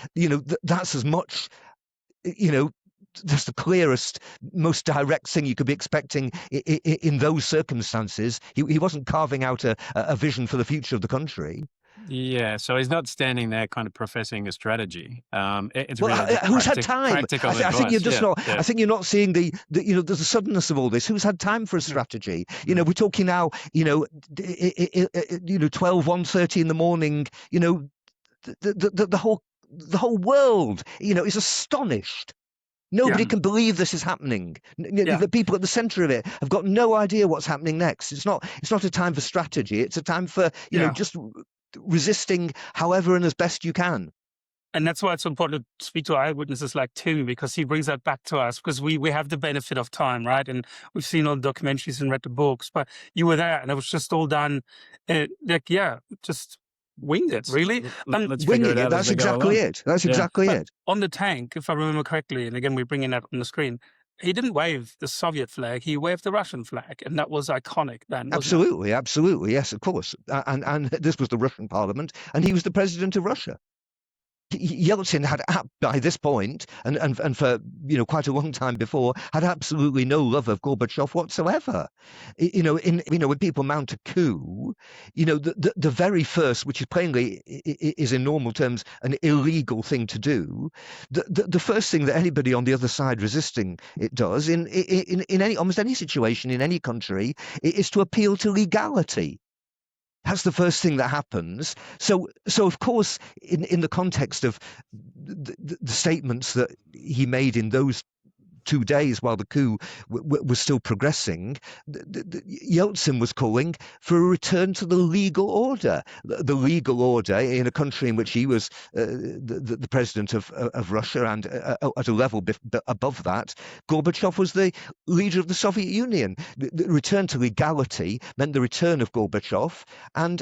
that's as much, that's the clearest, most direct thing you could be expecting in those circumstances. He wasn't carving out a vision for the future of the country. Yeah, so he's not standing there kind of professing a strategy. It's well, really who's had time? I think you're just not. Yeah. I think you're not seeing the suddenness of all this. Who's had time for a strategy? We're talking now. 1:30 in the morning. The whole world. Is astonished. Nobody can believe this is happening. The people at the centre of it have got no idea what's happening next. It's not a time for strategy. It's a time for just resisting however and as best you can. And that's why it's important to speak to eyewitnesses like Tim, because he brings that back to us, because we have the benefit of time, right? And we've seen all the documentaries and read the books, but you were there and it was just all done, just winged it, really. Winging it, that's exactly it. That's exactly it. On the tank, if I remember correctly, and again, we're bringing that on the screen, he didn't wave the Soviet flag, he waved the Russian flag, and that was iconic then. Absolutely, yes, of course. And this was the Russian parliament, and he was the president of Russia. Yeltsin had, by this point, and for quite a long time before, had absolutely no love of Gorbachev whatsoever. When people mount a coup, the very first, which is plainly is in normal terms an illegal thing to do, the first thing that anybody on the other side resisting it does in almost any situation in any country is to appeal to legality. That's the first thing that happens. So of course, in the context of the statements that he made in those 2 days while the coup was still progressing, Yeltsin was calling for a return to the legal order. The legal order in a country in which he was the president of Russia, and at a level above that, Gorbachev was the leader of the Soviet Union. The return to legality meant the return of Gorbachev and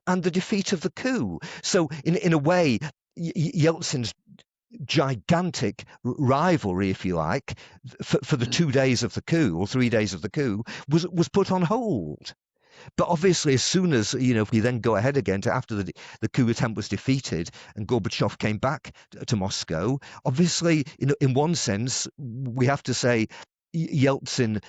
the defeat of the coup. So in a way, Yeltsin's gigantic rivalry, if you like, for the 2 days of the coup or 3 days of the coup was put on hold. But obviously, as soon as, if we then go ahead again to after the coup attempt was defeated and Gorbachev came back to Moscow, obviously, in one sense, we have to say Yeltsin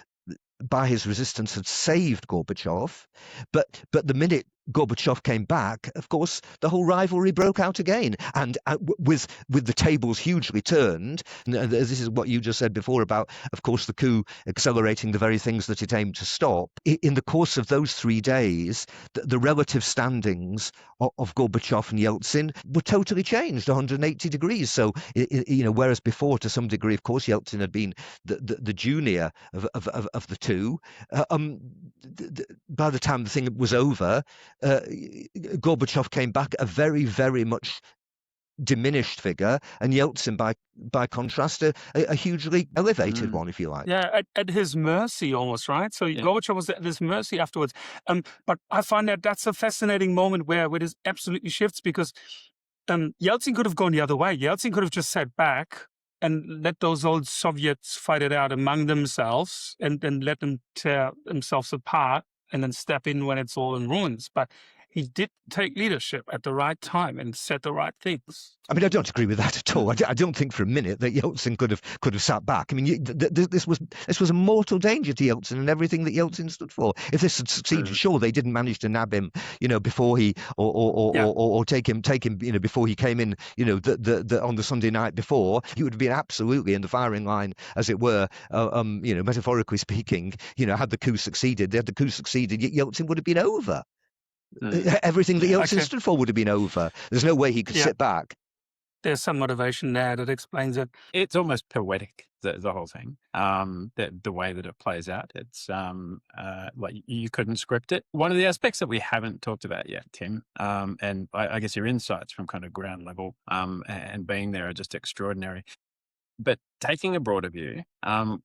by his resistance had saved Gorbachev, but the minute Gorbachev came back, of course, the whole rivalry broke out again, and with the tables hugely turned. And this is what you just said before about, of course, the coup accelerating the very things that it aimed to stop. In the course of those 3 days, the relative standings of Gorbachev and Yeltsin were totally changed 180 degrees. So, whereas before, to some degree, of course, Yeltsin had been the junior of the two. By the time the thing was over, Gorbachev came back a very, very much diminished figure, and Yeltsin, by contrast, a hugely elevated one, if you like. Yeah, at his mercy almost, right? So Gorbachev was at his mercy afterwards. But I find that's a fascinating moment where this absolutely shifts, because Yeltsin could have gone the other way. Yeltsin could have just sat back and let those old Soviets fight it out among themselves and let them tear themselves apart and then step in when it's all in ruins. But he did take leadership at the right time and said the right things. I mean, I don't agree with that at all. I don't think for a minute that Yeltsin could have sat back. I mean, this was a mortal danger to Yeltsin and everything that Yeltsin stood for. If this had succeeded, sure, they didn't manage to nab him, before he or take him, before he came in, on the Sunday night before, he would have been absolutely in the firing line, as it were, metaphorically speaking. Had the coup succeeded, Yeltsin would have been over. Everything that Yeltsin stood for would have been over. There's no way he could sit back. There's some motivation there that explains it. It's almost poetic, the whole thing, the way that it plays out. It's like you couldn't script it. One of the aspects that we haven't talked about yet, Tim, and I guess your insights from kind of ground level and being there are just extraordinary. But taking a broader view,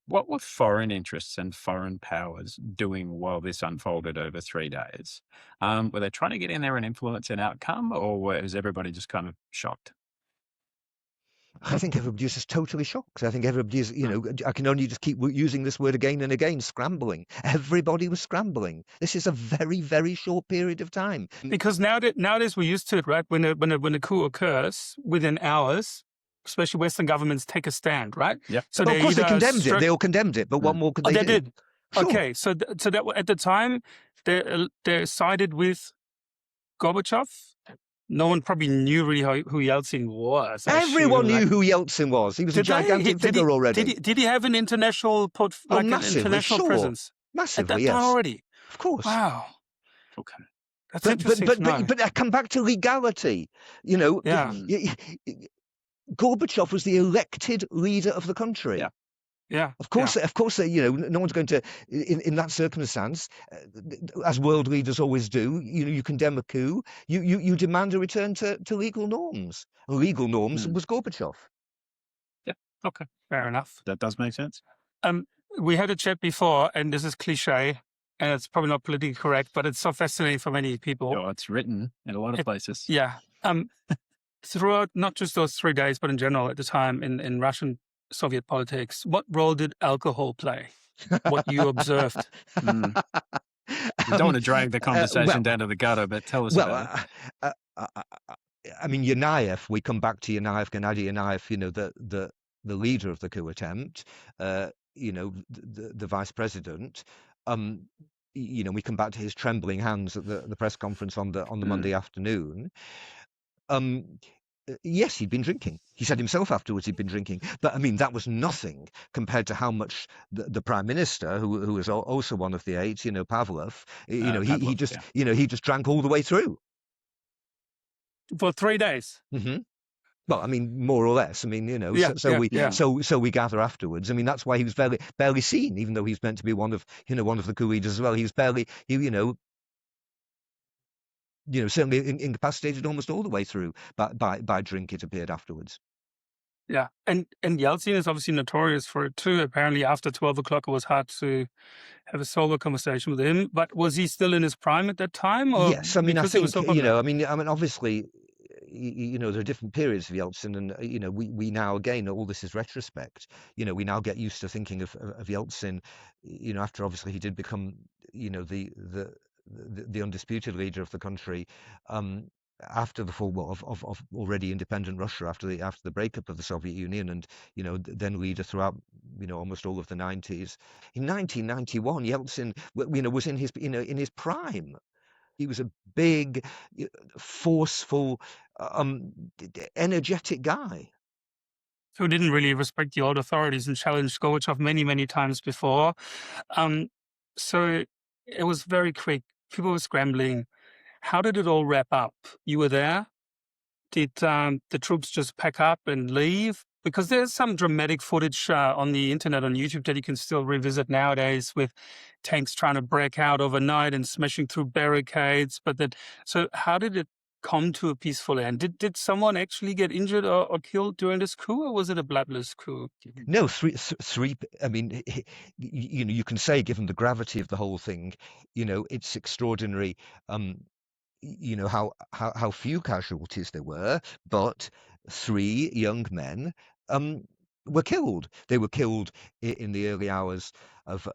what were foreign interests and foreign powers doing while this unfolded over 3 days? Were they trying to get in there and influence an outcome, or was everybody just kind of shocked? I think everybody was just totally shocked. I think everybody is, I can only just keep using this word again and again, scrambling. Everybody was scrambling. This is a very, very short period of time. Because nowadays we're used to it, right? When a coup occurs, within hours, especially Western governments take a stand, right? Yeah. So of course they condemned it. They all condemned it. But what more could they do? They did. Sure. Okay. So that at the time, they sided with Gorbachev. No one probably knew really who Yeltsin was. Everyone knew who Yeltsin was. He was a gigantic figure already. Did he have an international international presence? Massively, at that yes. time already? Of course. Wow. Okay. That's interesting to know. But I come back to legality. Gorbachev was the elected leader of the country. Yeah. Yeah. Of course, no one's going to, in that circumstance, as world leaders always do, you condemn a coup, you demand a return to legal norms. Legal norms was Gorbachev. Yeah. Okay. Fair enough. That does make sense. We had a chat before, and this is cliche, and it's probably not politically correct, but it's so fascinating for many people. Oh, it's written in a lot of places. Yeah. Throughout not just those 3 days, but in general at the time in Russian Soviet politics, what role did alcohol play? What you observed? We don't want to drag the conversation down to the gutter, but tell us about it. I mean, Yanayev, we come back to Yanayev, Gennady Yanayev, the leader of the coup attempt, the vice president. We come back to his trembling hands at the press conference on the Monday afternoon. Yes, he'd been drinking. He said himself afterwards he'd been drinking. But I mean, that was nothing compared to how much the prime minister, who was also one of the eight, Pavlov, he just drank all the way through. For 3 days. Mm-hmm. Well, I mean, more or less. I mean, so we gather afterwards. I mean, that's why he was barely seen, even though he's meant to be one of the coup leaders as well. He was barely, certainly incapacitated almost all the way through by drink, it appeared afterwards. Yeah. And Yeltsin is obviously notorious for it too. Apparently after 12 o'clock, it was hard to have a sober conversation with him. But was he still in his prime at that time? Or yes. I mean, I think, obviously, there are different periods of Yeltsin, and we now, again, all this is retrospect. We now get used to thinking of Yeltsin, after obviously he did become, the undisputed leader of the country. after the fall of already independent Russia, after the breakup of the Soviet Union, and then leader throughout almost all of the 90s. In 1991, Yeltsin was in his prime. He was a big, forceful, energetic guy who didn't really respect the old authorities and challenged Gorbachev many, many times before. So it was very quick. People were scrambling. How did it all wrap up? You were there? Did the troops just pack up and leave? Because there's some dramatic footage on the internet, on YouTube, that you can still revisit nowadays, with tanks trying to break out overnight and smashing through barricades. So how did it come to a peaceful end? Did someone actually get injured or killed during this coup, or was it a bloodless coup? No, three. I mean, you can say, given the gravity of the whole thing, it's extraordinary. How few casualties there were, but 3 young men were killed. They were killed in the early hours of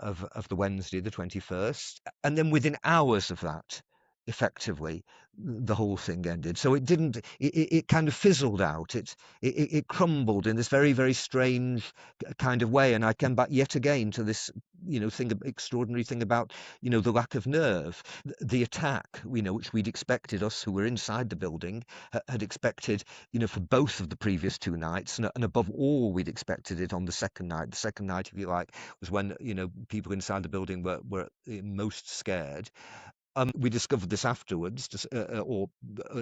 the Wednesday, the 21st, and then within hours of that, effectively, the whole thing ended. So it didn't. It kind of fizzled out. It crumbled in this very, very strange kind of way. And I came back yet again to this extraordinary thing about the lack of nerve. The attack, which we'd expected, us who were inside the building had expected, for both of the previous 2 nights, and above all, we'd expected it on the second night. The second night, if you like, was when people inside the building were most scared. We discovered this afterwards, or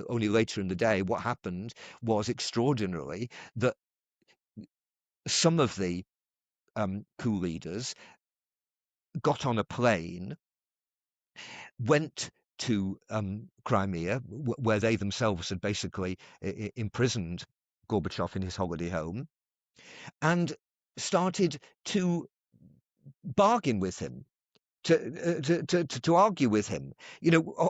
only later in the day. What happened was, extraordinarily, that some of the coup leaders got on a plane, went to Crimea, where they themselves had basically imprisoned Gorbachev in his holiday home, and started to bargain with him, to argue with him,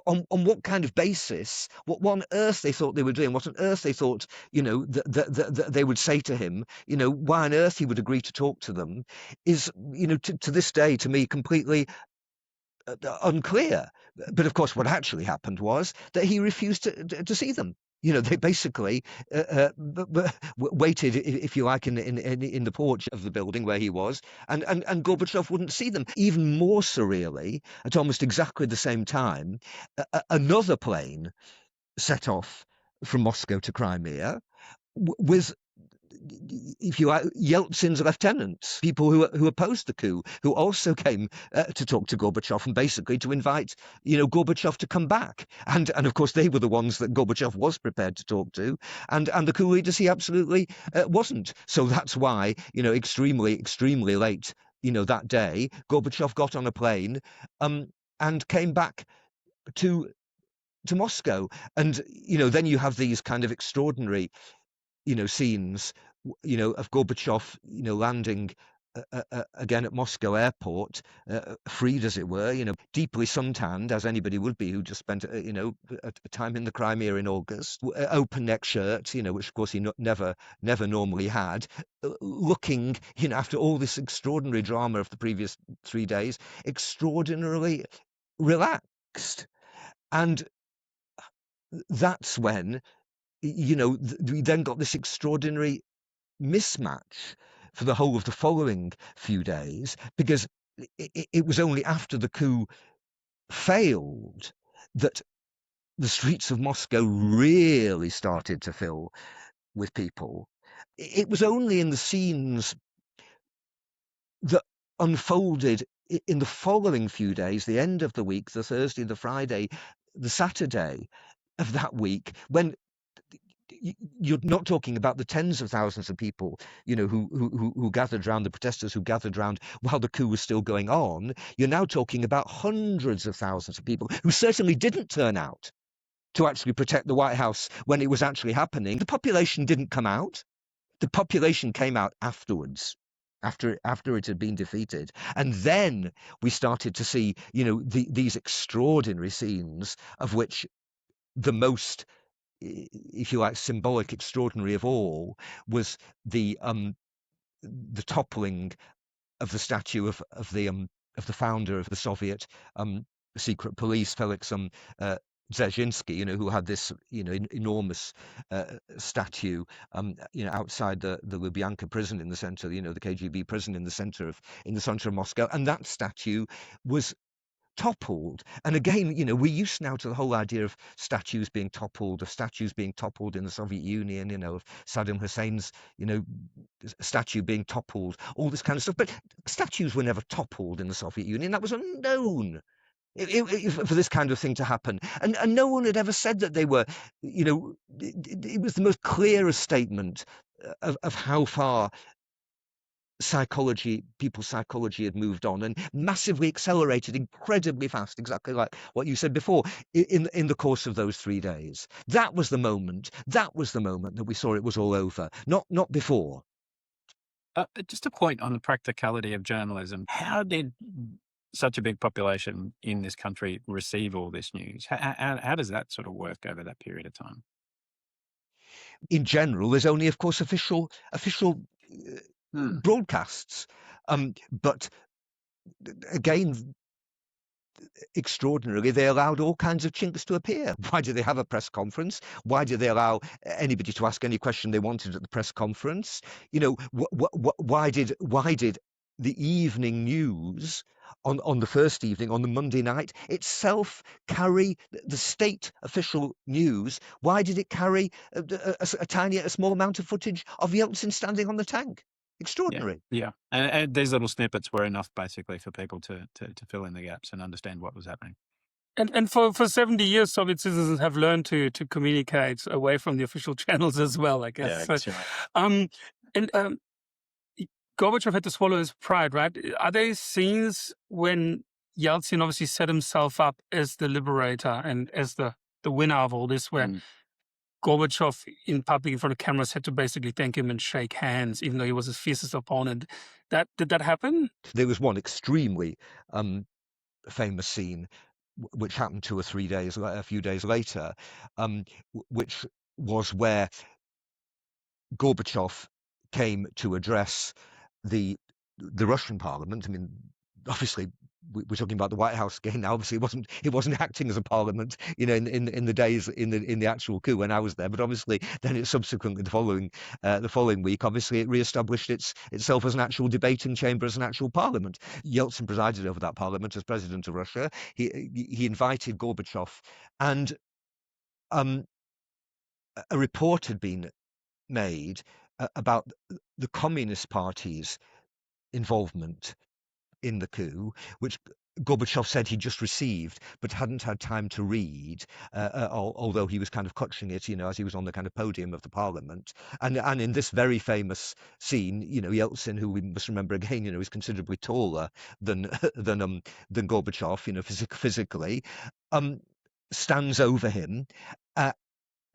on what kind of basis, what on earth they thought they were doing, what on earth they thought, that they would say to him, why on earth he would agree to talk to them, is, to this day, to me, completely unclear. But of course, what actually happened was that he refused to see them. They basically waited, if you like, in the porch of the building where he was, and Gorbachev wouldn't see them. Even more surreally, at almost exactly the same time, another plane set off from Moscow to Crimea with, if you like, Yeltsin's lieutenants, people who opposed the coup, who also came to talk to Gorbachev and basically to invite, Gorbachev to come back. And of course, they were the ones that Gorbachev was prepared to talk to, and the coup leaders he absolutely wasn't. So that's why, extremely, extremely late, that day, Gorbachev got on a plane and came back to Moscow. And, then you have these kind of extraordinary scenes, of Gorbachev, landing again at Moscow airport, freed as it were, deeply suntanned, as anybody would be who just spent, a time in the Crimea in August, open neck shirt, which of course he never normally had, looking, after all this extraordinary drama of the previous 3 days, extraordinarily relaxed. And that's when, we then got this extraordinary mismatch for the whole of the following few days, because it was only after the coup failed that the streets of Moscow really started to fill with people. It was only in the scenes that unfolded in the following few days, the end of the week, the Thursday, the Friday, the Saturday of that week, when you're not talking about the tens of thousands of people, who gathered around, the protesters who gathered around while the coup was still going on. You're now talking about hundreds of thousands of people who certainly didn't turn out to actually protect the White House when it was actually happening. The population didn't come out. The population came out afterwards, after it had been defeated. And then we started to see, these extraordinary scenes, of which the most, if you like, symbolic, extraordinary of all was the toppling of the statue of the founder of the Soviet secret police, Felix Dzerzhinsky, who had this, enormous statue, outside the Lubyanka prison in the center, the KGB prison in the center of Moscow, and that statue was toppled. And again, we're used now to the whole idea of statues being toppled, of statues being toppled in the Soviet Union, of Saddam Hussein's, statue being toppled, all this kind of stuff. But statues were never toppled in the Soviet Union. That was unknown. For this kind of thing to happen, and no one had ever said that they were, it was the most clearest statement of how far people's psychology had moved on and massively accelerated incredibly fast, exactly like what you said before, in the course of those 3 days. That was the moment that we saw it was all over, not before. Just a point on the practicality of journalism. How did such a big population in this country receive all this news? How does that sort of work over that period of time? In general, there's only, of course, official broadcasts, but again, extraordinarily, they allowed all kinds of chinks to appear. Why did they have a press conference? Why did they allow anybody to ask any question they wanted at the press conference? Why did the evening news on the first evening, on the Monday night, itself carry the state official news? Why did it carry a small amount of footage of Yeltsin standing on the tank? Extraordinary. Yeah. And these little snippets were enough basically for people to fill in the gaps and understand what was happening. And for 70 years, Soviet citizens have learned to communicate away from the official channels as well, I guess. Yeah, so, Gorbachev had to swallow his pride, right? Are there scenes when Yeltsin obviously set himself up as the liberator and as the winner of all this, where Gorbachev in public in front of cameras had to basically thank him and shake hands, even though he was his fiercest opponent? Did that happen? There was one extremely famous scene which happened a few days later, which was where Gorbachev came to address the Russian parliament. I mean, obviously, we're talking about the White House again now. Obviously, it wasn't acting as a parliament, in the days in the actual coup when I was there. But obviously, then it subsequently the following week, obviously, it reestablished itself as an actual debating chamber, as an actual parliament. Yeltsin presided over that parliament as president of Russia. He invited Gorbachev, and a report had been made about the Communist Party's involvement in the coup, which Gorbachev said he just received but hadn't had time to read, although he was kind of clutching it, as he was on the kind of podium of the parliament. And in this very famous scene, Yeltsin, who we must remember again, is considerably taller than Gorbachev, physically, stands over him.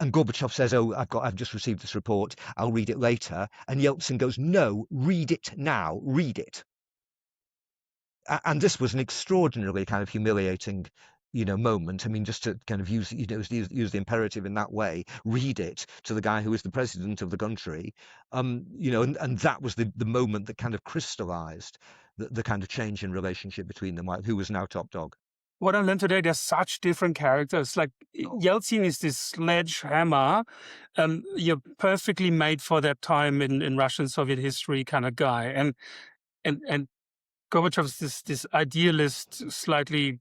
And Gorbachev says, I've just received this report. I'll read it later. And Yeltsin goes, no, read it now. Read it. And this was an extraordinarily kind of humiliating, moment. I mean, just to kind of use the imperative in that way, read it to the guy who is the president of the country. And that was the moment that kind of crystallized the kind of change in relationship between them, like who was now top dog. What I learned today, there's such different characters. Like Yeltsin is this sledgehammer, you're perfectly made for that time in Russian Soviet history kind of guy, and Gorbachev's this idealist, slightly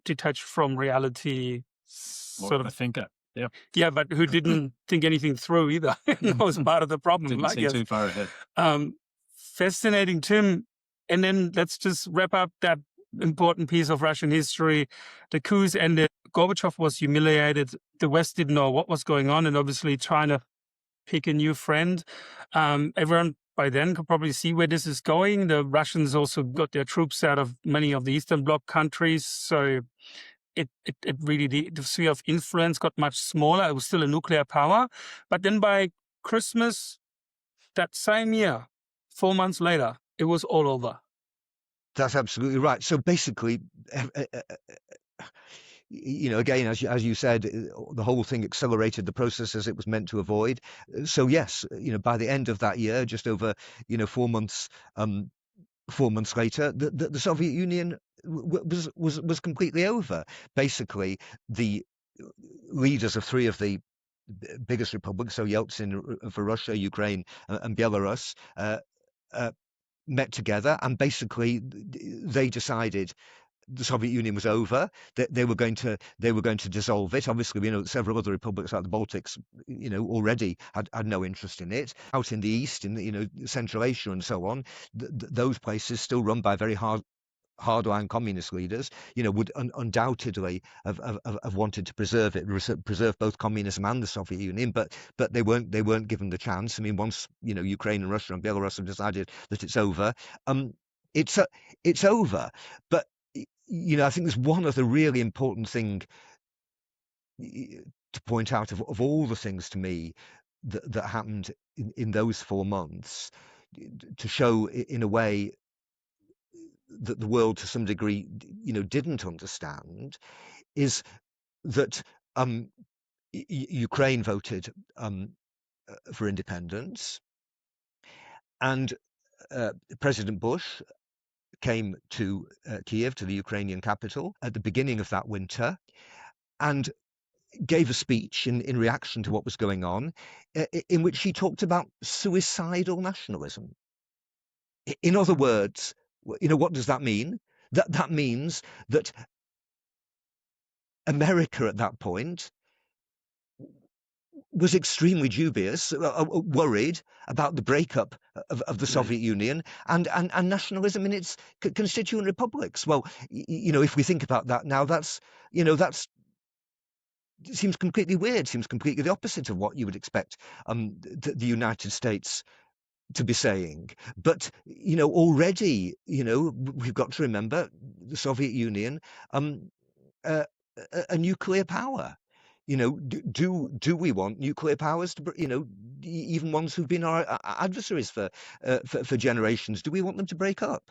detached from reality, sort of a thinker. Yeah. Yeah, but who didn't think anything through either. That was part of the problem. Didn't see too far ahead. Fascinating, Tim. And then let's just wrap up that important piece of Russian history. The coups ended. Gorbachev was humiliated. The West didn't know what was going on, and obviously trying to pick a new friend. Everyone by then could probably see where this is going. The Russians also got their troops out of many of the Eastern Bloc countries, so it really, the sphere of influence got much smaller. It was still a nuclear power. But then by Christmas that same year, 4 months later, it was all over. That's absolutely right. So basically, again, as you said, the whole thing accelerated the processes it was meant to avoid. So yes, by the end of that year, just over 4 months, 4 months later, the Soviet Union was completely over. Basically, the leaders of three of the biggest republics, so Yeltsin for Russia, Ukraine, and Belarus, met together, and basically they decided the Soviet Union was over, that they were going to dissolve it. Obviously, we know that several other republics like the Baltics, already had no interest in it. Out in the east, in Central Asia and so on, those places still run by very hardline communist leaders, would undoubtedly have wanted to preserve it, preserve both communism and the Soviet Union, but they weren't given the chance. I mean, once Ukraine and Russia and Belarus have decided that it's over, it's over. But I think there's one other really important thing to point out of all the things to me that happened in those 4 months, to show in a way that the world to some degree didn't understand, is that Ukraine voted for independence, and President Bush came to Kiev, to the Ukrainian capital, at the beginning of that winter, and gave a speech in reaction to what was going on, in which he talked about suicidal nationalism. In other words, what does that mean? That means that America at that point was extremely dubious, worried about the breakup of the Soviet Union and nationalism in its constituent republics. Well, if we think about that now, that's it seems completely weird, seems completely the opposite of what you would expect the United States to be saying. But already we've got to remember the Soviet Union, a nuclear power. Do we want nuclear powers to, even ones who've been our adversaries for generations? Do we want them to break up?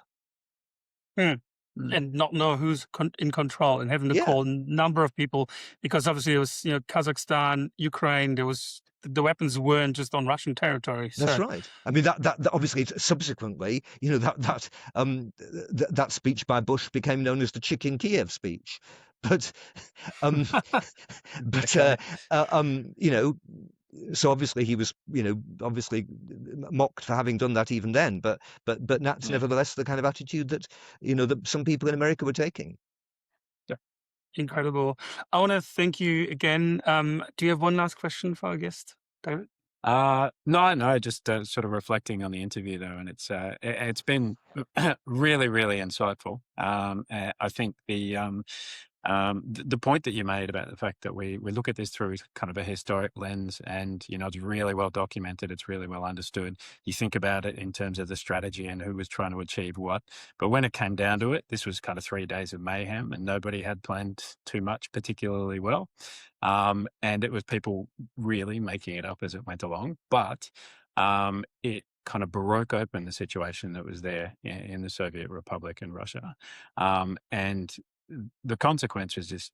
And not know who's in control, and having to call a number of people, because obviously it was Kazakhstan, Ukraine. There was the weapons weren't just on Russian territory. That's right. I mean that obviously subsequently, that speech by Bush became known as the Chicken Kiev speech. But so obviously he was, obviously mocked for having done that even then. But that's nevertheless the kind of attitude that that some people in America were taking. Yeah, incredible. I want to thank you again. Do you have one last question for our guest, David? No, just sort of reflecting on the interview though, and it's been really, really insightful. I think the point that you made about the fact that we look at this through kind of a historic lens, and it's really well documented, it's really well understood. You think about it in terms of the strategy and who was trying to achieve what, but when it came down to it, this was kind of 3 days of mayhem, and nobody had planned too much particularly well, and it was people really making it up as it went along. But it kind of broke open the situation that was there in the Soviet Republic and Russia, and the consequence was just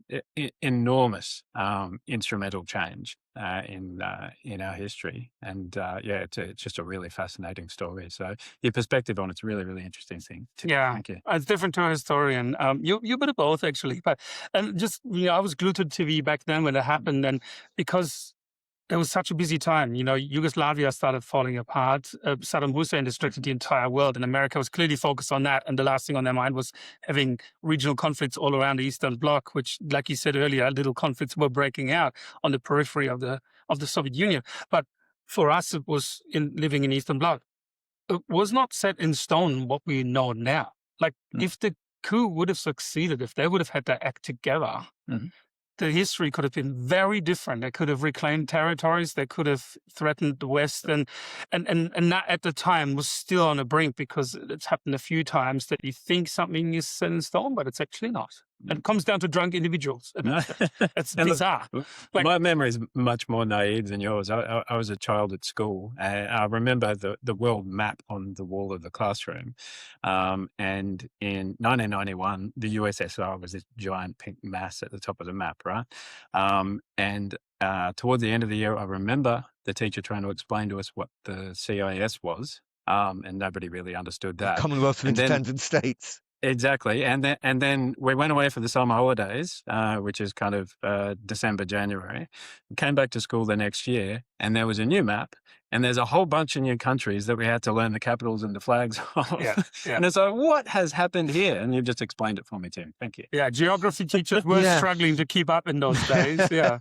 enormous instrumental change in our history. And it's just a really fascinating story. So your perspective on it's really, really interesting thing. Yeah, thank you. It's different to a historian. You bit of both actually, but just I was glued to TV back then when it happened, and because it was such a busy time. Yugoslavia started falling apart. Saddam Hussein distracted the entire world, and America was clearly focused on that. And the last thing on their mind was having regional conflicts all around the Eastern Bloc, which, like you said earlier, little conflicts were breaking out on the periphery of the Soviet Union. But for us, it was living in Eastern Bloc. It was not set in stone what we know now. Like if the coup would have succeeded, if they would have had their act together, the history could have been very different. They could have reclaimed territories. They could have threatened the West, and that at the time was still on the brink, because it's happened a few times that you think something is set in stone, but it's actually not. And it comes down to drunk individuals. It's bizarre. My memory is much more naive than yours. I was a child at school, and I remember the world map on the wall of the classroom. And in 1991, the USSR was this giant pink mass at the top of the map, right? And toward the end of the year, I remember the teacher trying to explain to us what the CIS was. And nobody really understood that. The Commonwealth of Independent States. Exactly. And then we went away for the summer holidays, which is kind of December, January. We came back to school the next year, and there was a new map. And there's a whole bunch of new countries that we had to learn the capitals and the flags of. Yeah. And it's like, what has happened here? And you've just explained it for me, Tim. Thank you. Yeah, geography teachers were struggling to keep up in those days. Yeah.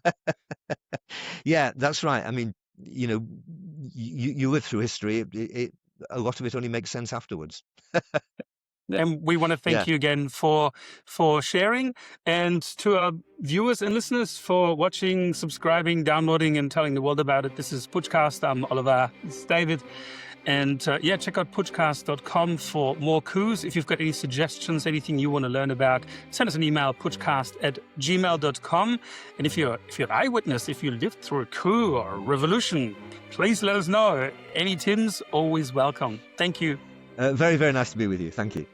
Yeah, that's right. I mean, you live through history. A lot of it only makes sense afterwards. And we want to thank you again for sharing, and to our viewers and listeners for watching, subscribing, downloading, and telling the world about it. This is Putschcast. I'm Oliver. This is David. And check out putschcast.com for more coups. If you've got any suggestions, anything you want to learn about, send us an email, putschcast@gmail.com. And if you're an eyewitness, if you lived through a coup or a revolution, please let us know. Any Tims, always welcome. Thank you. Very, very nice to be with you. Thank you.